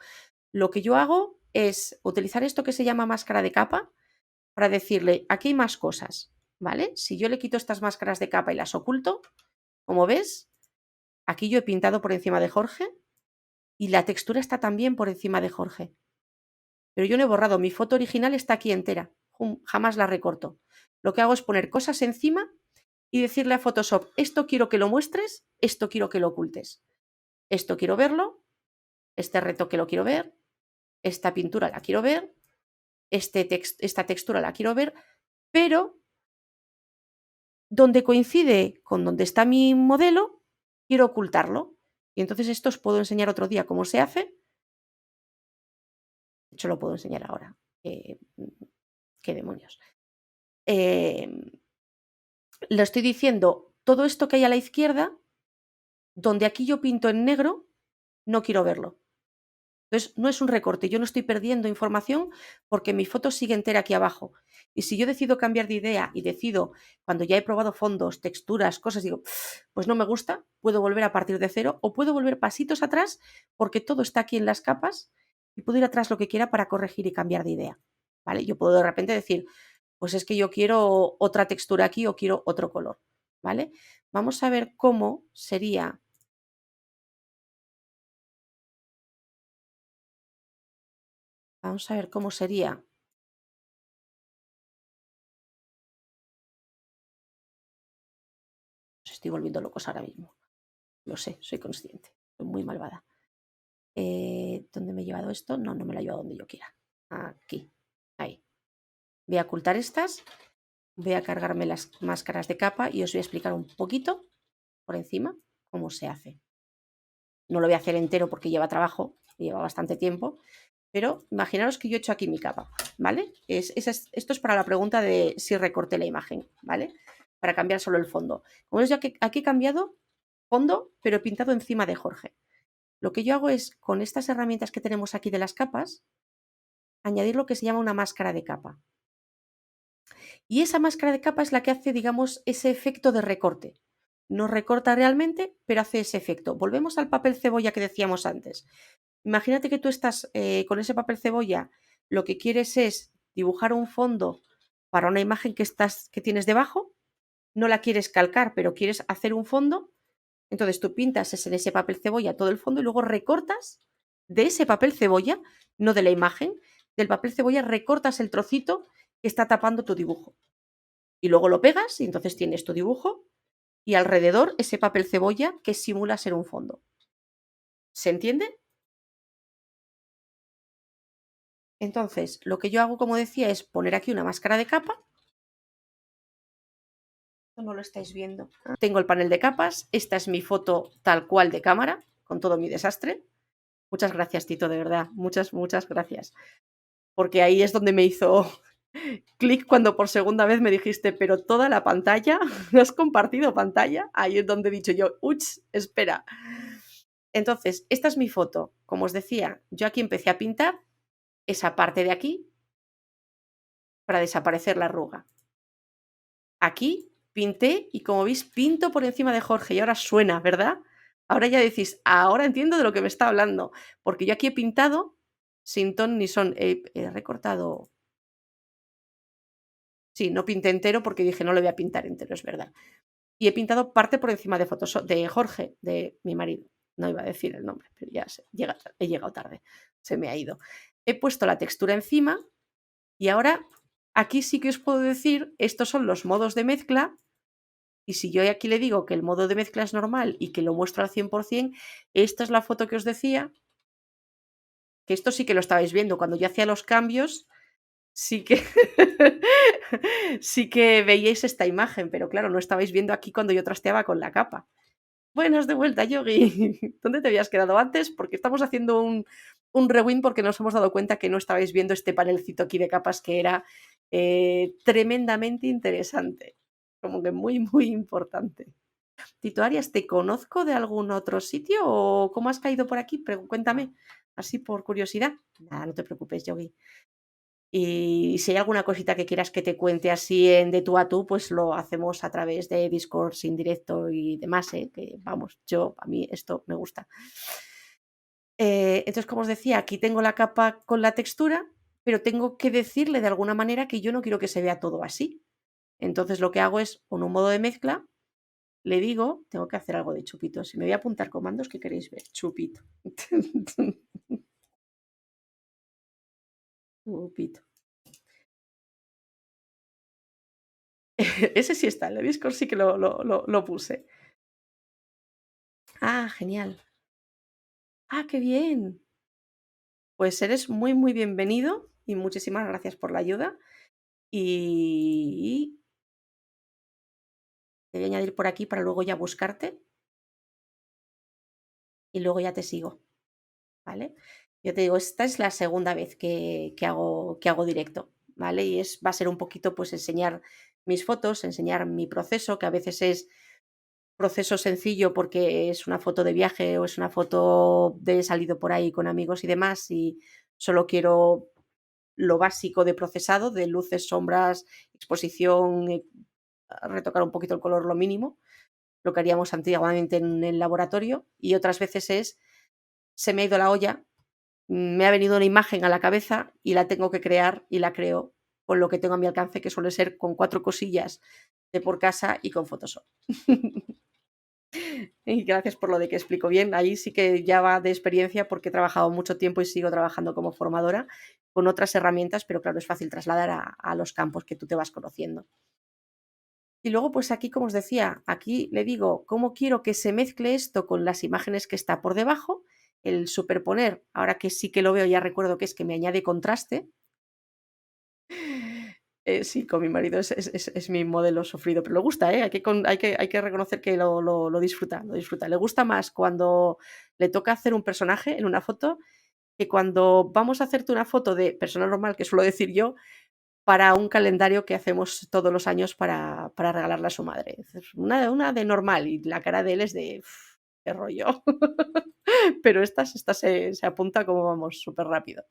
Lo que yo hago es utilizar esto que se llama máscara de capa para decirle, aquí hay más cosas, ¿vale? Si yo le quito estas máscaras de capa y las oculto, como ves, aquí yo he pintado por encima de Jorge y la textura está también por encima de Jorge. Pero yo no he borrado, mi foto original está aquí entera, jamás la recorto. Lo que hago es poner cosas encima y decirle a Photoshop, esto quiero que lo muestres, esto quiero que lo ocultes. Esto quiero verlo, este retoque lo quiero ver, esta pintura la quiero ver, esta textura la quiero ver, pero donde coincide con donde está mi modelo, quiero ocultarlo. Y entonces esto os puedo enseñar otro día cómo se hace. De hecho, lo puedo enseñar ahora. ¿Qué demonios? Le estoy diciendo, todo esto que hay a la izquierda, donde aquí yo pinto en negro, no quiero verlo. Entonces, no es un recorte, yo no estoy perdiendo información porque mi foto sigue entera aquí abajo. Y si yo decido cambiar de idea y decido, cuando ya he probado fondos, texturas, cosas, digo, pues no me gusta, puedo volver a partir de cero o puedo volver pasitos atrás porque todo está aquí en las capas y puedo ir atrás lo que quiera para corregir y cambiar de idea. ¿Vale? Yo puedo de repente decir, pues es que yo quiero otra textura aquí o quiero otro color. ¿Vale? vamos a ver cómo sería. Vamos a ver cómo sería. Os estoy volviendo locos ahora mismo. Lo sé, soy consciente. Soy muy malvada. ¿Dónde me he llevado esto? No, no me lo he llevado donde yo quiera. Aquí. Ahí. Voy a ocultar estas. Voy a cargarme las máscaras de capa y os voy a explicar un poquito por encima cómo se hace. No lo voy a hacer entero porque lleva trabajo, lleva bastante tiempo, pero imaginaros que yo he hecho aquí mi capa, ¿vale? Esto es para la pregunta de si recorté la imagen, ¿vale? Para cambiar solo el fondo. Como veis, yo aquí he cambiado fondo, pero he pintado encima de Jorge. Lo que yo hago es, con estas herramientas que tenemos aquí de las capas, añadir lo que se llama una máscara de capa. Y esa máscara de capa es la que hace, digamos, ese efecto de recorte. No recorta realmente, pero hace ese efecto. Volvemos al papel cebolla que decíamos antes. Imagínate que tú estás con ese papel cebolla, lo que quieres es dibujar un fondo para una imagen que tienes debajo, no la quieres calcar, pero quieres hacer un fondo, entonces tú pintas en ese papel cebolla todo el fondo y luego recortas de ese papel cebolla, no de la imagen, del papel cebolla recortas el trocito que está tapando tu dibujo. Y luego lo pegas y entonces tienes tu dibujo y alrededor ese papel cebolla que simula ser un fondo. ¿Se entiende? Entonces, lo que yo hago, como decía, es poner aquí una máscara de capa. No lo estáis viendo. Tengo el panel de capas. Esta es mi foto tal cual de cámara, con todo mi desastre. Muchas gracias, Tito, de verdad. Muchas, muchas gracias. Porque ahí es donde me hizo clic cuando por segunda vez me dijiste, pero toda la pantalla, ¿no has compartido pantalla? Ahí es donde he dicho yo, uch, espera. Entonces, esta es mi foto. Como os decía, yo aquí empecé a pintar esa parte de aquí para desaparecer la arruga. Aquí pinté y como veis pinto por encima de Jorge y ahora suena, ¿verdad? Ahora ya decís, ahora entiendo de lo que me está hablando, porque yo aquí he pintado sin ton ni son, he recortado, sí, no pinté entero porque dije no lo voy a pintar entero, es verdad. Y he pintado parte por encima de Photoshop, de Jorge, de mi marido. No iba a decir el nombre, pero ya sé, he llegado tarde, se me ha ido. He puesto la textura encima y ahora aquí sí que os puedo decir, estos son los modos de mezcla. Y si yo aquí le digo que el modo de mezcla es normal y que lo muestro al 100%, esta es la foto que os decía, que esto sí que lo estabais viendo. Cuando yo hacía los cambios, sí que, sí que veíais esta imagen, pero claro, no estabais viendo aquí cuando yo trasteaba con la capa. Buenas de vuelta, Yogi. ¿Dónde te habías quedado antes? Porque estamos haciendo un rewind porque nos hemos dado cuenta que no estabais viendo este panelcito aquí de capas que era tremendamente interesante. Como que muy, muy importante. Tito Arias, ¿te conozco de algún otro sitio o cómo has caído por aquí? Cuéntame, así por curiosidad. Nada, no te preocupes, Yogi. Y si hay alguna cosita que quieras que te cuente así en de tú a tú, pues lo hacemos a través de Discord sin directo y demás, ¿eh? Que vamos, a mí esto me gusta. Entonces, como os decía, aquí tengo la capa con la textura, pero tengo que decirle de alguna manera que yo no quiero que se vea todo así. Entonces, lo que hago es, con un modo de mezcla, le digo, tengo que hacer algo de chupito. Si me voy a apuntar comandos, ¿qué queréis ver? Chupito. Chupito. Ese sí está, el de Discord sí que lo puse. Ah, genial. Ah, qué bien. Pues eres muy, muy bienvenido y muchísimas gracias por la ayuda. Y te voy a añadir por aquí para luego ya buscarte y luego ya te sigo, ¿vale? Yo te digo, esta es la segunda vez que hago directo, ¿vale? Y va a ser un poquito pues enseñar mis fotos, enseñar mi proceso, que a veces es proceso sencillo porque es una foto de viaje o es una foto de salido por ahí con amigos y demás y solo quiero lo básico de procesado, de luces, sombras, exposición, retocar un poquito el color, lo mínimo, lo que haríamos antiguamente en el laboratorio, y otras veces se me ha ido la olla, me ha venido una imagen a la cabeza y la tengo que crear y la creo con lo que tengo a mi alcance, que suele ser con 4 cosillas de por casa y con Photoshop. Y gracias por lo de que explico bien. Ahí sí que ya va de experiencia porque he trabajado mucho tiempo y sigo trabajando como formadora con otras herramientas, pero claro, es fácil trasladar a los campos que tú te vas conociendo. Y luego, pues aquí, como os decía, aquí le digo cómo quiero que se mezcle esto con las imágenes que está por debajo. El superponer, ahora que sí que lo veo, ya recuerdo que es que me añade contraste. Sí, con mi marido es mi modelo sufrido, pero le gusta, ¿eh? Hay que reconocer que lo disfruta, lo disfruta. Le gusta más cuando le toca hacer un personaje en una foto, que cuando vamos a hacerte una foto de persona normal, que suelo decir yo, para un calendario que hacemos todos los años para regalarle a su madre. Es una de normal y la cara de él es de: "Uf, qué rollo". Pero esta se apunta como vamos, súper rápido.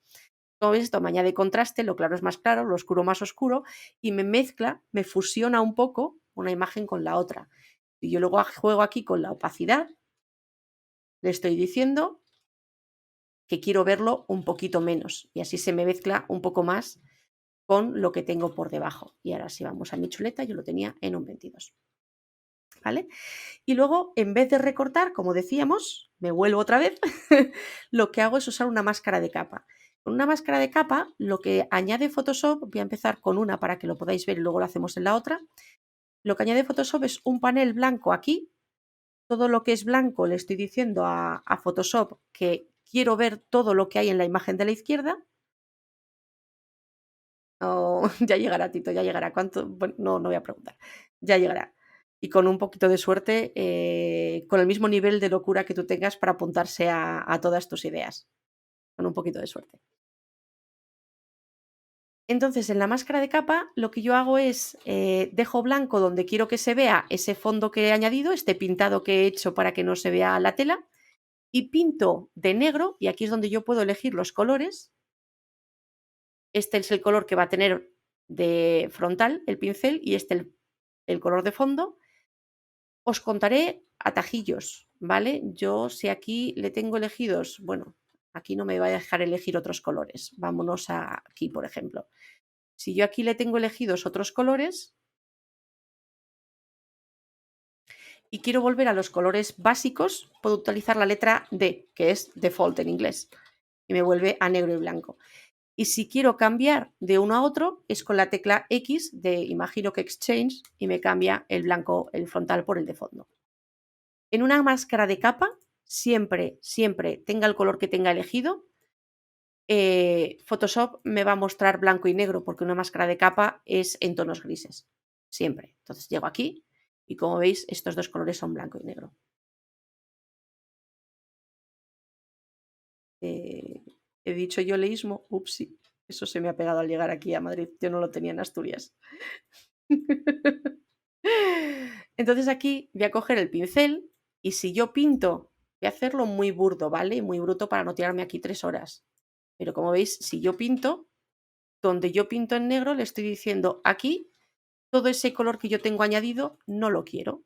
Como veis, esto me añade contraste, lo claro es más claro, lo oscuro más oscuro, y me mezcla, me fusiona un poco una imagen con la otra. Y yo luego juego aquí con la opacidad, le estoy diciendo que quiero verlo un poquito menos, y así se me mezcla un poco más con lo que tengo por debajo. Y ahora si vamos a mi chuleta, yo lo tenía en un 22, ¿vale? Y luego, en vez de recortar, como decíamos, me vuelvo otra vez, lo que hago es usar una máscara de capa. Con una máscara de capa, lo que añade Photoshop, voy a empezar con una para que lo podáis ver y luego lo hacemos en la otra. Lo que añade Photoshop es un panel blanco aquí. Todo lo que es blanco le estoy diciendo a Photoshop que quiero ver todo lo que hay en la imagen de la izquierda. Oh, ya llegará, Tito, ya llegará. ¿Cuánto? Bueno, no voy a preguntar. Ya llegará. Y con un poquito de suerte, con el mismo nivel de locura que tú tengas para apuntarse a todas tus ideas, con un poquito de suerte. Entonces, en la máscara de capa, lo que yo hago es, dejo blanco donde quiero que se vea ese fondo que he añadido, este pintado que he hecho para que no se vea la tela, y pinto de negro, y aquí es donde yo puedo elegir los colores. Este es el color que va a tener de frontal el pincel y este el color de fondo. Os contaré atajillos, ¿vale? Yo si aquí le tengo elegidos, bueno, aquí no me va a dejar elegir otros colores. Vámonos a aquí, por ejemplo. Si yo aquí le tengo elegidos otros colores y quiero volver a los colores básicos, puedo utilizar la letra D, que es default en inglés, y me vuelve a negro y blanco. Y si quiero cambiar de uno a otro, es con la tecla X de imagino que Exchange y me cambia el blanco, el frontal por el de fondo. En una máscara de capa, siempre, siempre tenga el color que tenga elegido, Photoshop me va a mostrar blanco y negro porque una máscara de capa es en tonos grises, siempre. Entonces llego aquí y como veis estos dos colores son blanco y negro. Eh, He dicho yo leísmo, upsi, eso se me ha pegado al llegar aquí a Madrid, yo no lo tenía en Asturias. Entonces aquí voy a coger el pincel y si yo pinto, voy a hacerlo muy burdo, ¿vale? Muy bruto para no tirarme aquí 3 horas. Pero como veis, si yo pinto, donde yo pinto en negro, le estoy diciendo aquí, todo ese color que yo tengo añadido, no lo quiero.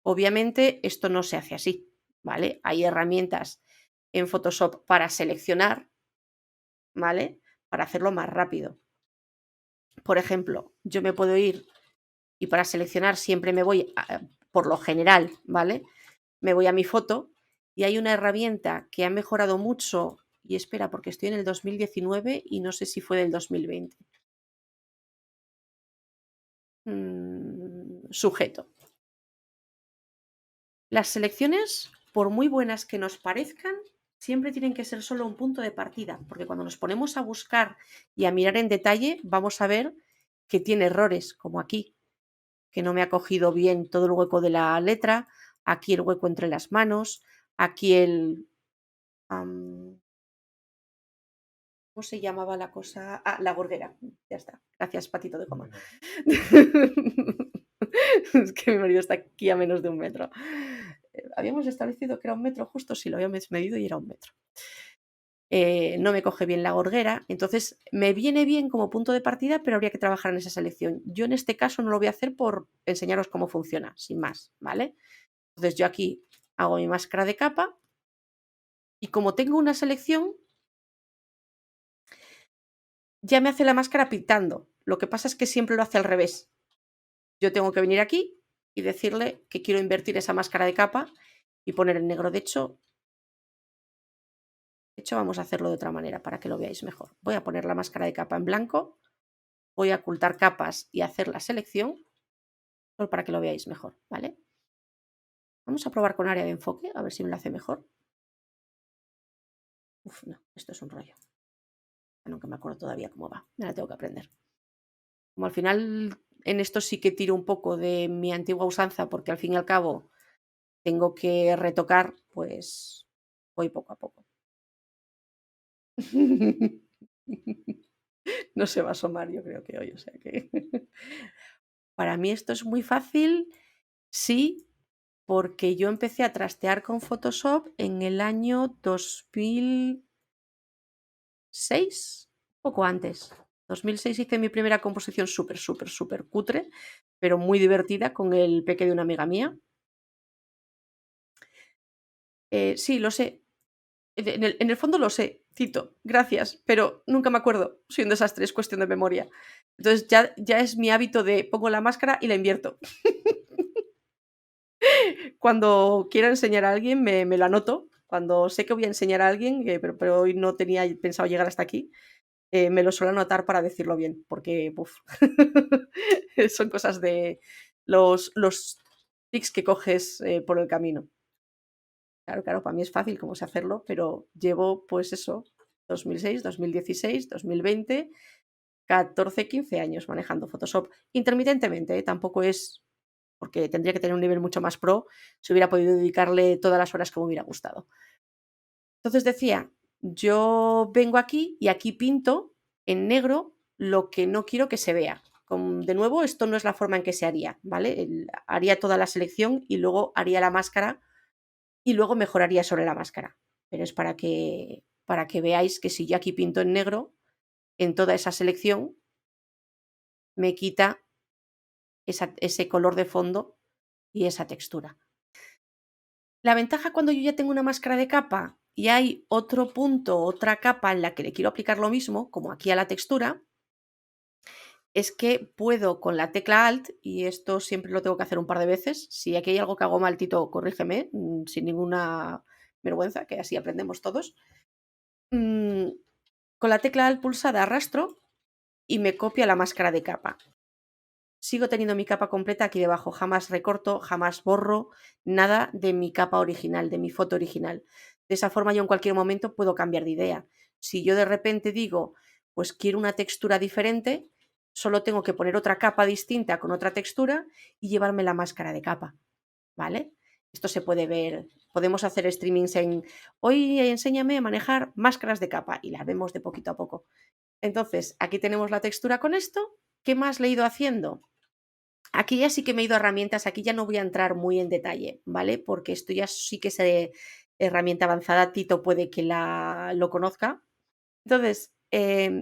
Obviamente, esto no se hace así, ¿vale? Hay herramientas en Photoshop para seleccionar, ¿vale? Para hacerlo más rápido. Por ejemplo, yo me puedo ir y para seleccionar siempre me voy, por lo general, ¿vale? Me voy a mi foto y hay una herramienta que ha mejorado mucho y espera, porque estoy en el 2019 y no sé si fue del 2020. Sujeto. Las selecciones, por muy buenas que nos parezcan, siempre tienen que ser solo un punto de partida, porque cuando nos ponemos a buscar y a mirar en detalle, vamos a ver que tiene errores, como aquí, que no me ha cogido bien todo el hueco de la letra, aquí el hueco entre las manos, aquí ¿cómo se llamaba la cosa? Ah, la gorguera. Ya está. Gracias, patito de coma. Es que mi marido está aquí a menos de 1 metro. Habíamos establecido que era 1 metro justo, sí, lo habíamos medido y era 1 metro. No me coge bien la gorguera, entonces me viene bien como punto de partida, pero habría que trabajar en esa selección. Yo en este caso no lo voy a hacer por enseñaros cómo funciona, sin más, ¿vale? Entonces yo aquí hago mi máscara de capa y como tengo una selección, ya me hace la máscara pintando. Lo que pasa es que siempre lo hace al revés. Yo tengo que venir aquí y decirle que quiero invertir esa máscara de capa y poner en negro. De hecho, vamos a hacerlo de otra manera para que lo veáis mejor. Voy a poner la máscara de capa en blanco, voy a ocultar capas y hacer la selección, solo para que lo veáis mejor, ¿vale? Vamos a probar con área de enfoque, a ver si me lo hace mejor. Uf, no, esto es un rollo. No que me acuerdo todavía cómo va, me la tengo que aprender. Como al final en esto sí que tiro un poco de mi antigua usanza, porque al fin y al cabo tengo que retocar, pues voy poco a poco. No se va a asomar, yo creo que hoy, o sea que para mí esto es muy fácil, sí, porque yo empecé a trastear con Photoshop en el año 2006, poco antes. 2006 hice mi primera composición súper, súper, súper cutre, pero muy divertida con el peque de una amiga mía. Sí, lo sé. En el fondo lo sé, Tito, gracias, pero nunca me acuerdo. Soy un desastre, es cuestión de memoria. Entonces ya es mi hábito de pongo la máscara y la invierto. Cuando quiero enseñar a alguien me lo anoto. Cuando sé que voy a enseñar a alguien, pero hoy no tenía pensado llegar hasta aquí, me lo suelo anotar para decirlo bien, porque son cosas de los tics que coges por el camino. Claro, claro, para mí es fácil cómo sé hacerlo, pero llevo, pues eso, 2006, 2016, 2020, 14, 15 años manejando Photoshop intermitentemente, ¿eh? Tampoco es porque tendría que tener un nivel mucho más pro si hubiera podido dedicarle todas las horas que me hubiera gustado. Entonces decía, yo vengo aquí y aquí pinto en negro lo que no quiero que se vea. De nuevo, esto no es la forma en que se haría, ¿vale? Haría toda la selección y luego haría la máscara y luego mejoraría sobre la máscara. Pero es para que veáis que si yo aquí pinto en negro, en toda esa selección me quita ese color de fondo y esa textura. La ventaja cuando yo ya tengo una máscara de capa y hay otro punto, otra capa en la que le quiero aplicar lo mismo, como aquí a la textura, es que puedo con la tecla Alt, y esto siempre lo tengo que hacer un par de veces, si aquí hay algo que hago mal, Tito, corrígeme, sin ninguna vergüenza, que así aprendemos todos. Mm, con la tecla Alt pulsada arrastro y me copia la máscara de capa. Sigo teniendo mi capa completa aquí debajo, jamás recorto, jamás borro nada de mi capa original, de mi foto original. De esa forma yo en cualquier momento puedo cambiar de idea. Si yo de repente digo, pues quiero una textura diferente, solo tengo que poner otra capa distinta con otra textura y llevarme la máscara de capa, ¿vale? Esto se puede ver, podemos hacer streamings en, hoy enséñame a manejar máscaras de capa y las vemos de poquito a poco. Entonces, aquí tenemos la textura con esto. ¿Qué más le he ido haciendo? Aquí ya sí que me he ido a herramientas, aquí ya no voy a entrar muy en detalle, ¿vale? Porque esto ya sí que es herramienta avanzada, Tito puede que lo conozca. Entonces,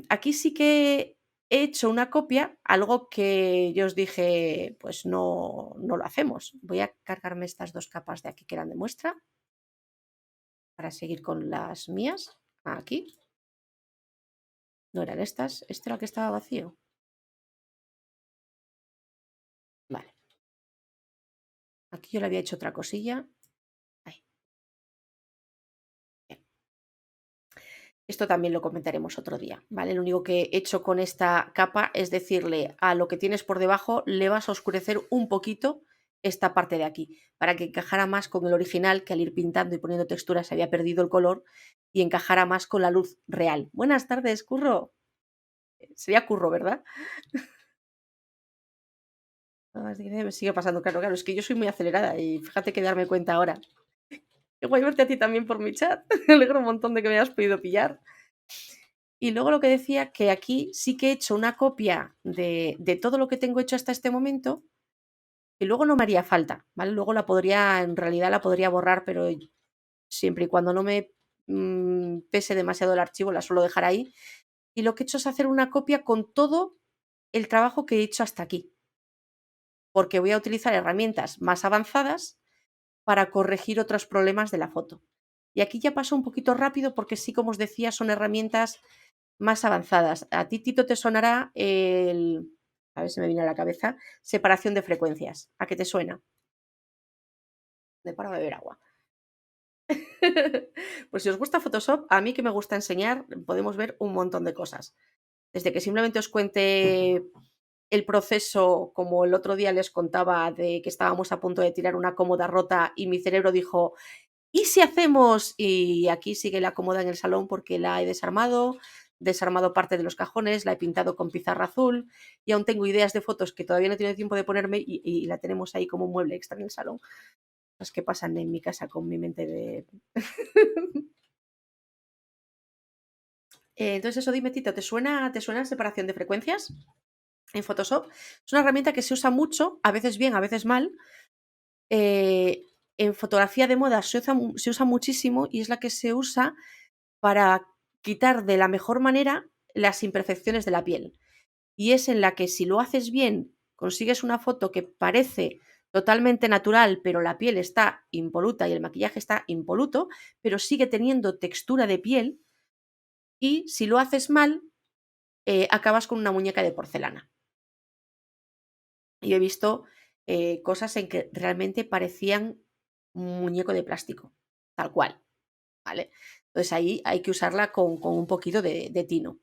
aquí sí que he hecho una copia, algo que yo os dije, pues no lo hacemos. Voy a cargarme estas dos capas de aquí que eran de muestra para seguir con las mías. Aquí. No eran estas, este era el que estaba vacío. Vale. Aquí yo le había hecho otra cosilla. Ahí. Bien. Esto también lo comentaremos otro día, ¿vale? Lo único que he hecho con esta capa es decirle a lo que tienes por debajo, le vas a oscurecer un poquito esta parte de aquí, para que encajara más con el original, que al ir pintando y poniendo texturas había perdido el color, y encajara más con la luz real. Buenas tardes, Curro. Sería Curro, ¿verdad? Me sigue pasando, claro, claro, es que yo soy muy acelerada y fíjate que darme cuenta ahora. Qué guay verte a ti también por mi chat. Me alegro un montón de que me hayas podido pillar. Y luego lo que decía, que aquí sí que he hecho una copia de todo lo que tengo hecho hasta este momento, y luego no me haría falta, ¿vale? Luego en realidad la podría borrar, pero siempre y cuando no me pese demasiado el archivo, la suelo dejar ahí. Y lo que he hecho es hacer una copia con todo el trabajo que he hecho hasta aquí, porque voy a utilizar herramientas más avanzadas para corregir otros problemas de la foto. Y aquí ya paso un poquito rápido porque sí, como os decía, son herramientas más avanzadas. A ti, Tito, te sonará A ver si me viene a la cabeza. Separación de frecuencias. ¿A qué te suena? Me paro a beber agua. Pues si os gusta Photoshop, a mí que me gusta enseñar, podemos ver un montón de cosas. Desde que simplemente os cuente el proceso, como el otro día les contaba de que estábamos a punto de tirar una cómoda rota y mi cerebro dijo: "¿Y si hacemos?". Y aquí sigue la cómoda en el salón porque la he desarmado parte de los cajones, la he pintado con pizarra azul y aún tengo ideas de fotos que todavía no he tenido tiempo de ponerme y la tenemos ahí como un mueble extra en el salón. Las que pasan en mi casa con mi mente de entonces eso, dime, Tito, ¿te suena separación de frecuencias en Photoshop? Es una herramienta que se usa mucho, a veces bien, a veces mal. En fotografía de moda se usa muchísimo y es la que se usa para quitar de la mejor manera las imperfecciones de la piel. Y es en la que si lo haces bien, consigues una foto que parece totalmente natural, pero la piel está impoluta y el maquillaje está impoluto, pero sigue teniendo textura de piel. Y si lo haces mal, acabas con una muñeca de porcelana. Y he visto cosas en que realmente parecían un muñeco de plástico, tal cual, ¿vale? Entonces ahí hay que usarla con un poquito de tino.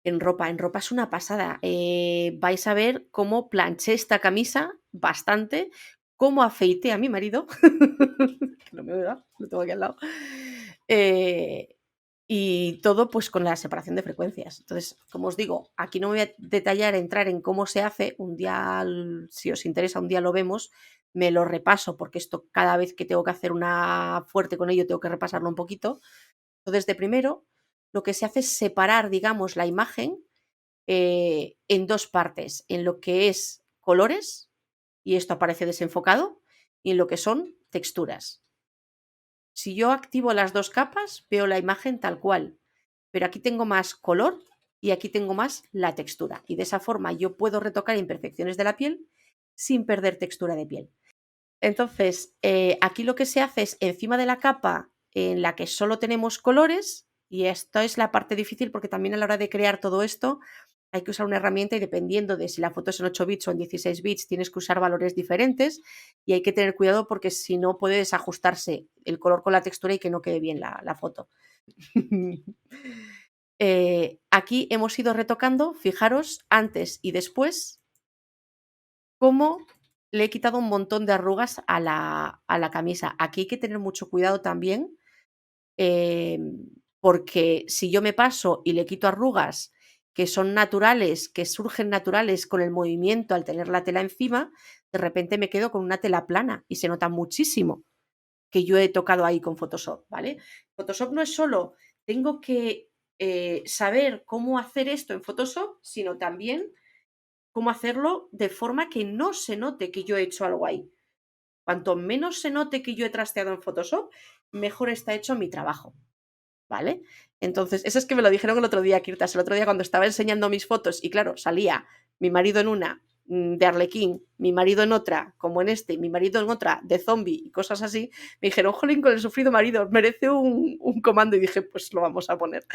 En ropa es una pasada. Vais a ver cómo planché esta camisa bastante, cómo afeité a mi marido, que no me oiga, lo tengo aquí al lado. Eh, y todo pues con la separación de frecuencias. Entonces, como os digo, aquí no me voy a detallar, entrar en cómo se hace. Un día, si os interesa, un día lo vemos, me lo repaso, porque esto cada vez que tengo que hacer una fuerte con ello, tengo que repasarlo un poquito. Entonces, de primero, lo que se hace es separar, digamos, la imagen en dos partes, en lo que es colores, y esto aparece desenfocado, y en lo que son texturas. Si yo activo las dos capas, veo la imagen tal cual, pero aquí tengo más color y aquí tengo más la textura. Y de esa forma yo puedo retocar imperfecciones de la piel sin perder textura de piel. Entonces, aquí lo que se hace es encima de la capa en la que solo tenemos colores, y esto es la parte difícil porque también a la hora de crear todo esto hay que usar una herramienta y dependiendo de si la foto es en 8 bits o en 16 bits tienes que usar valores diferentes y hay que tener cuidado porque si no puede desajustarse el color con la textura y que no quede bien la foto. Aquí hemos ido retocando, fijaros, antes y después, cómo le he quitado un montón de arrugas a la camisa. Aquí hay que tener mucho cuidado también, porque si yo me paso y le quito arrugas que son naturales, que surgen naturales con el movimiento al tener la tela encima, de repente me quedo con una tela plana y se nota muchísimo que yo he tocado ahí con Photoshop, ¿vale? Photoshop no es solo tengo que saber cómo hacer esto en Photoshop, sino también cómo hacerlo de forma que no se note que yo he hecho algo ahí. Cuanto menos se note que yo he trasteado en Photoshop, mejor está hecho mi trabajo, ¿vale? Entonces, eso es que me lo dijeron el otro día, Kirtas, el otro día cuando estaba enseñando mis fotos y claro, salía mi marido en una de arlequín, mi marido en otra, como en este, mi marido en otra de zombie y cosas así, me dijeron, jolín, con el sufrido marido, merece un comando y dije, pues lo vamos a poner.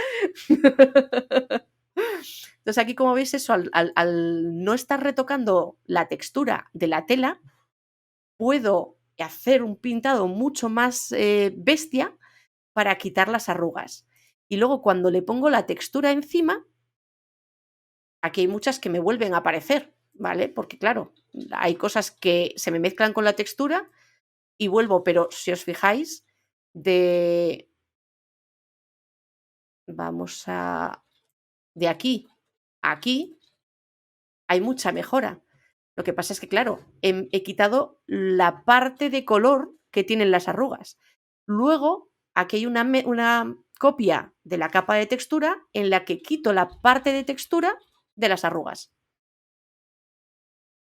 Entonces aquí como veis eso, al no estar retocando la textura de la tela, puedo hacer un pintado mucho más bestia para quitar las arrugas. Y luego cuando le pongo la textura encima, aquí hay muchas que me vuelven a aparecer, ¿vale? Porque claro, hay cosas que se me mezclan con la textura y vuelvo, pero si os fijáis, de, vamos a, de aquí a aquí, hay mucha mejora. Lo que pasa es que, claro, he quitado la parte de color que tienen las arrugas. Luego, aquí hay una copia de la capa de textura en la que quito la parte de textura de las arrugas.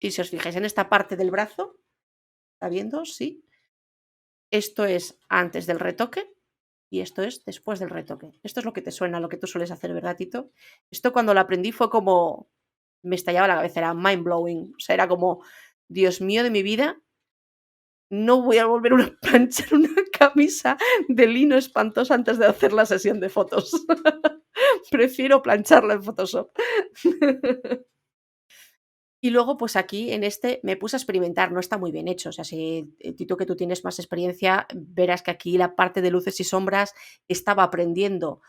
Y si os fijáis en esta parte del brazo, ¿está viendo? Sí. Esto es antes del retoque y esto es después del retoque. Esto es lo que te suena, lo que tú sueles hacer, ¿verdad, Tito? Esto cuando lo aprendí fue como, me estallaba la cabeza, era mind blowing. O sea, era como, Dios mío de mi vida, no voy a volver a planchar una camisa de lino espantosa antes de hacer la sesión de fotos. Prefiero plancharla en Photoshop. Y luego, pues aquí en este me puse a experimentar, no está muy bien hecho. O sea, si tú que tú tienes más experiencia, verás que aquí la parte de luces y sombras estaba aprendiendo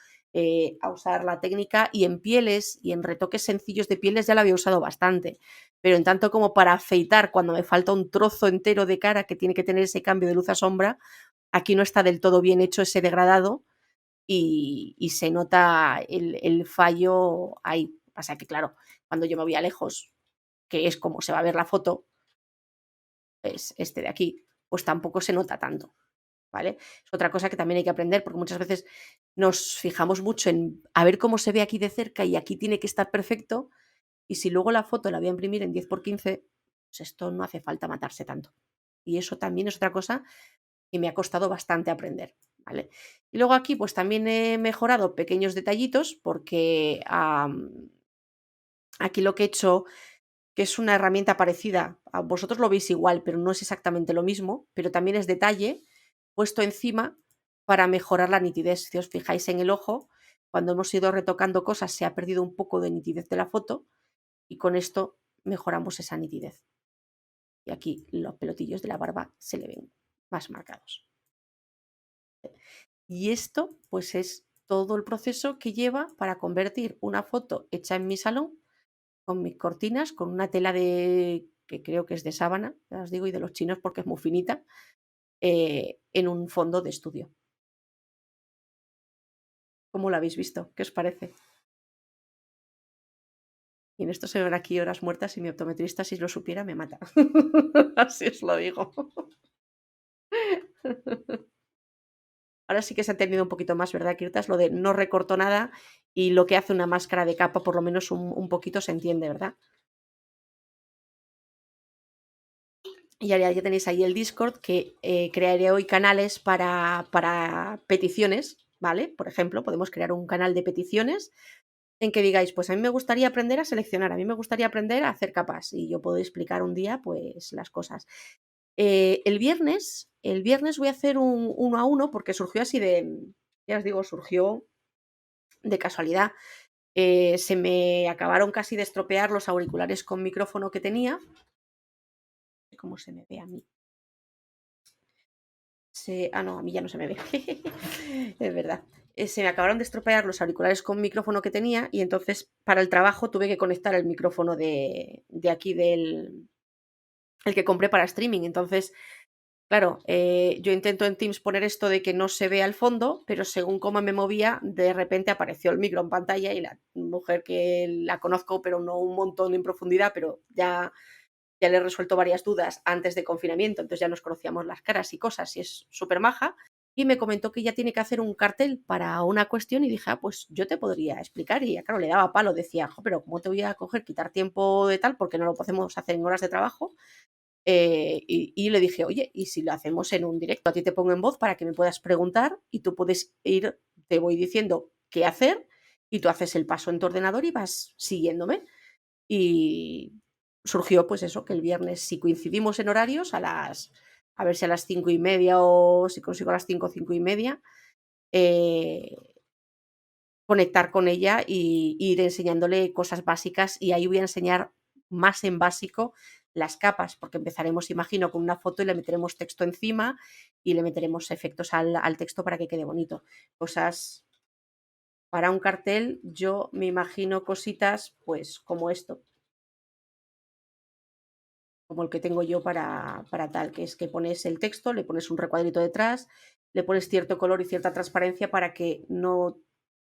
a usar la técnica y en pieles y en retoques sencillos de pieles ya la había usado bastante. Pero en tanto como para afeitar cuando me falta un trozo entero de cara que tiene que tener ese cambio de luz a sombra, aquí no está del todo bien hecho ese degradado y se nota el fallo ahí. Pasa que, claro, cuando yo me voy a lejos, que es como se va a ver la foto, es este de aquí, pues tampoco se nota tanto, ¿vale? Es otra cosa que también hay que aprender, porque muchas veces nos fijamos mucho en a ver cómo se ve aquí de cerca y aquí tiene que estar perfecto, y si luego la foto la voy a imprimir en 10 por 15, pues esto no hace falta matarse tanto. Y eso también es otra cosa que me ha costado bastante aprender, ¿vale? Y luego aquí, pues también he mejorado pequeños detallitos porque, aquí lo que he hecho, que es una herramienta parecida, a vosotros lo veis igual, pero no es exactamente lo mismo, pero también es detalle puesto encima para mejorar la nitidez. Si os fijáis en el ojo, cuando hemos ido retocando cosas se ha perdido un poco de nitidez de la foto y con esto mejoramos esa nitidez. Y aquí los pelotillos de la barba se le ven más marcados. Y esto, pues es todo el proceso que lleva para convertir una foto hecha en mi salón, con mis cortinas, con una tela de que creo que es de sábana, ya os digo, y de los chinos porque es muy finita, en un fondo de estudio. ¿Cómo lo habéis visto? ¿Qué os parece? Y en esto se ven aquí horas muertas y mi optometrista, si lo supiera, me mata. Así os lo digo. Ahora sí que se ha entendido un poquito más, ¿verdad, Kirtas? Lo de no recorto nada y lo que hace una máscara de capa, por lo menos un poquito se entiende, ¿verdad? Y ya tenéis ahí el Discord, que crearé hoy canales para peticiones, ¿vale? Por ejemplo, podemos crear un canal de peticiones en que digáis, pues a mí me gustaría aprender a seleccionar, a mí me gustaría aprender a hacer capas y yo puedo explicar un día pues las cosas. El viernes voy a hacer un uno a uno porque surgió así ya os digo, surgió de casualidad. Se me acabaron casi de estropear los auriculares con micrófono que tenía. ¿Cómo se me ve a mí? No, a mí ya no se me ve. Es verdad. Se me acabaron de estropear los auriculares con micrófono que tenía y entonces para el trabajo tuve que conectar el micrófono de aquí el que compré para streaming. Entonces, claro, yo intento en Teams poner esto de que no se vea el fondo, pero según cómo me movía, de repente apareció el micro en pantalla y la mujer que la conozco, pero no un montón en profundidad, pero ya le he resuelto varias dudas antes de confinamiento, entonces ya nos conocíamos las caras y cosas, y es súper maja. Y me comentó que ya tiene que hacer un cartel para una cuestión y dije, pues yo te podría explicar. Y claro, le daba palo, decía, pero ¿cómo te voy a coger, quitar tiempo de tal? Porque no lo podemos hacer en horas de trabajo. Y le dije, oye, ¿y si lo hacemos en un directo? A ti te pongo en voz para que me puedas preguntar y tú puedes ir, te voy diciendo qué hacer y tú haces el paso en tu ordenador y vas siguiéndome. Y surgió, pues eso, que el viernes, si coincidimos en horarios, a ver si a las 5:30 o si consigo a las 5, 5:30, eh, conectar con ella y ir enseñándole cosas básicas y ahí voy a enseñar más en básico las capas, porque empezaremos, imagino, con una foto y le meteremos texto encima y le meteremos efectos al texto para que quede bonito. Cosas para un cartel, yo me imagino cositas, pues como esto. Como el que tengo yo para tal, que es que pones el texto, le pones un recuadrito detrás, le pones cierto color y cierta transparencia para que no,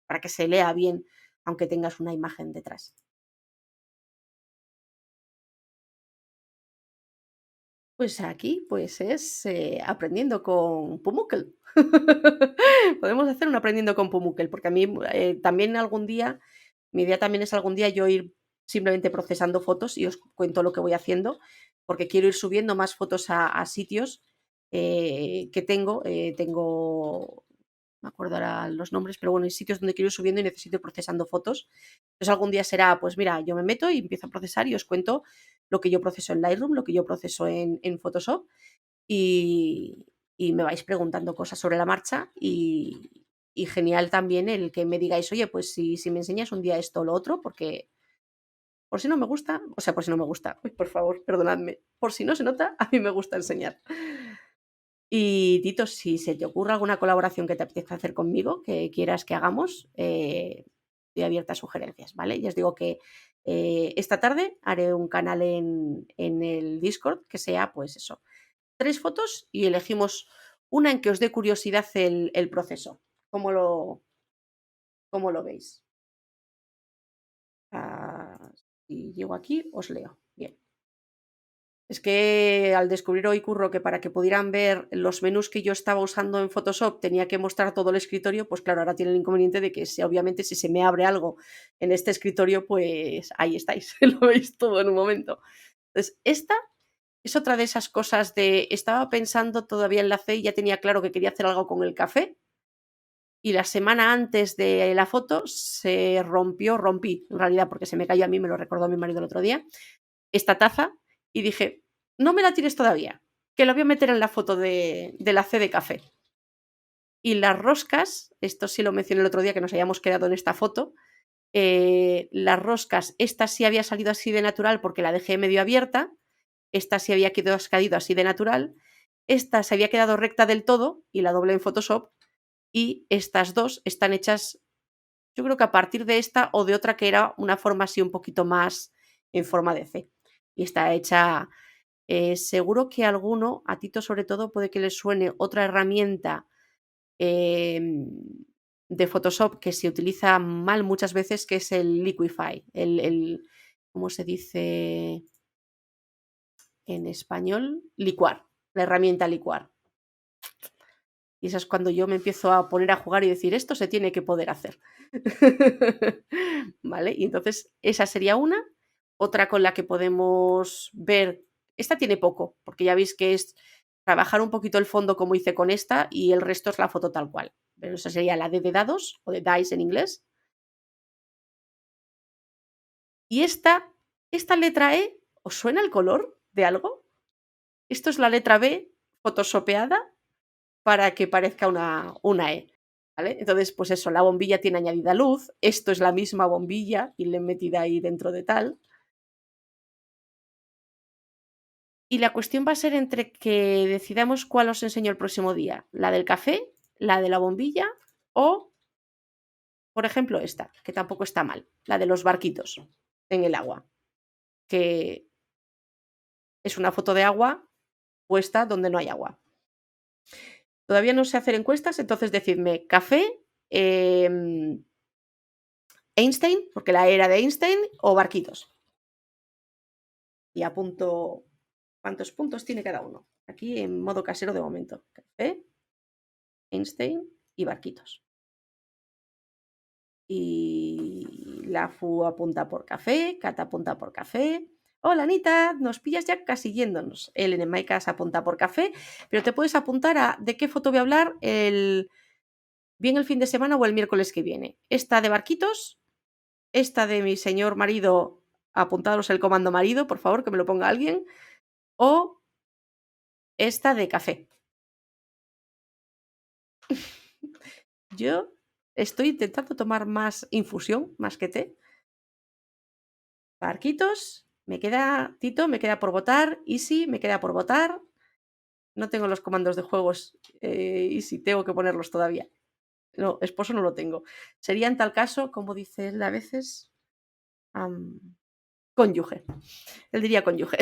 para que se lea bien, aunque tengas una imagen detrás. Pues aquí, pues es aprendiendo con Pumuckl. Podemos hacer un aprendiendo con Pumuckl, porque a mí también algún día, mi idea también es algún día yo ir simplemente procesando fotos y os cuento lo que voy haciendo, porque quiero ir subiendo más fotos a sitios que tengo. Tengo, no me acuerdo ahora los nombres, pero bueno, hay sitios donde quiero ir subiendo y necesito ir procesando fotos. Entonces algún día será, pues mira, yo me meto y empiezo a procesar y os cuento lo que yo proceso en Lightroom, lo que yo proceso en Photoshop y, y me vais preguntando cosas sobre la marcha y genial también el que me digáis: "Oye, pues si me enseñas un día esto o lo otro", porque por si no me gusta, o sea, por si no me gusta, uy, por favor, perdonadme, por si no se nota, a mí me gusta enseñar. Y Tito, si se te ocurre alguna colaboración que te apetezca hacer conmigo, que quieras que hagamos, estoy abierta a sugerencias, ¿vale? Ya os digo que esta tarde haré un canal en el Discord que sea, pues eso, 3 fotos y elegimos una en que os dé curiosidad el proceso. ¿Cómo lo veis? Ah, si llego aquí, os leo. Bien. Es que al descubrir hoy, Curro, que para que pudieran ver los menús que yo estaba usando en Photoshop tenía que mostrar todo el escritorio, pues claro, ahora tiene el inconveniente de que obviamente si se me abre algo en este escritorio, pues ahí estáis, lo veis todo en un momento. Entonces, esta es otra de esas cosas de estaba pensando, todavía enlacé y ya tenía claro que quería hacer algo con el café y la semana antes de la foto rompí en realidad porque se me cayó a mí, me lo recordó mi marido el otro día, esta taza y dije: "No me la tires todavía, que la voy a meter en la foto de la C de café". Y las roscas, esto sí lo mencioné el otro día que nos habíamos quedado en esta foto, las roscas, esta sí había salido así de natural porque la dejé medio abierta, esta sí había caído así de natural, esta se había quedado recta del todo y la doblé en Photoshop, y estas 2 están hechas, yo creo que a partir de esta o de otra que era una forma así un poquito más en forma de C. Y está hecha. Seguro que alguno, a Tito sobre todo, puede que le suene otra herramienta, em, de Photoshop que se utiliza mal muchas veces, que es el Liquify, ¿cómo se dice en español? Licuar, la herramienta licuar. Y esa es cuando yo me empiezo a poner a jugar y decir: "Esto se tiene que poder hacer". ¿Vale? Y entonces esa sería una. Otra con la que podemos ver, esta tiene poco, porque ya veis que es trabajar un poquito el fondo como hice con esta y el resto es la foto tal cual. Pero esa sería la de dados o de dice en inglés. Y esta letra E, ¿os suena el color de algo? Esto es la letra B photoshopeada para que parezca una E, ¿vale? Entonces, pues eso, la bombilla tiene añadida luz, esto es la misma bombilla y le he metida ahí dentro de tal. Y la cuestión va a ser entre que decidamos cuál os enseño el próximo día, la del café, la de la bombilla o, por ejemplo, esta, que tampoco está mal, la de los barquitos en el agua, que es una foto de agua puesta donde no hay agua. Todavía no sé hacer encuestas, entonces decidme café, Einstein, porque la era de Einstein, o barquitos. Y apunto cuántos puntos tiene cada uno. Aquí en modo casero de momento. Café, Einstein y barquitos. Y la FU apunta por café, Cata apunta por café. Hola Anita, nos pillas ya casi yéndonos. Ellen en Maicas apunta por café, pero te puedes apuntar a de qué foto voy a hablar bien el fin de semana o el miércoles que viene. Esta de barquitos, esta de mi señor marido, apuntaros el comando marido, por favor, que me lo ponga alguien, o esta de café. Yo estoy intentando tomar más infusión, más que té. Barquitos, me queda Tito, me queda por votar, Easy, me queda por votar. No tengo los comandos de juegos, Easy, tengo que ponerlos todavía. No, esposo no lo tengo. Sería en tal caso, como dice él a veces, cónyuge. Él diría cónyuge.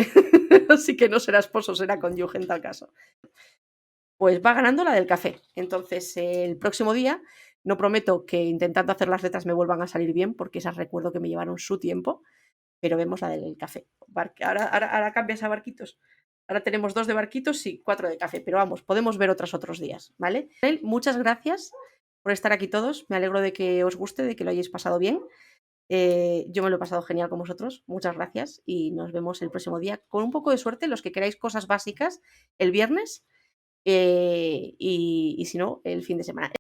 Así que no será esposo, será cónyuge en tal caso. Pues va ganando la del café. Entonces, el próximo día, no prometo que intentando hacer las letras me vuelvan a salir bien, porque esas recuerdo que me llevaron su tiempo, pero vemos la del café. Ahora cambias a barquitos. Ahora tenemos 2 de barquitos y 4 de café, pero vamos, podemos ver otros días, ¿vale? Muchas gracias por estar aquí todos. Me alegro de que os guste, de que lo hayáis pasado bien. Yo me lo he pasado genial con vosotros. Muchas gracias y nos vemos el próximo día. Con un poco de suerte, los que queráis cosas básicas, el viernes y si no, el fin de semana.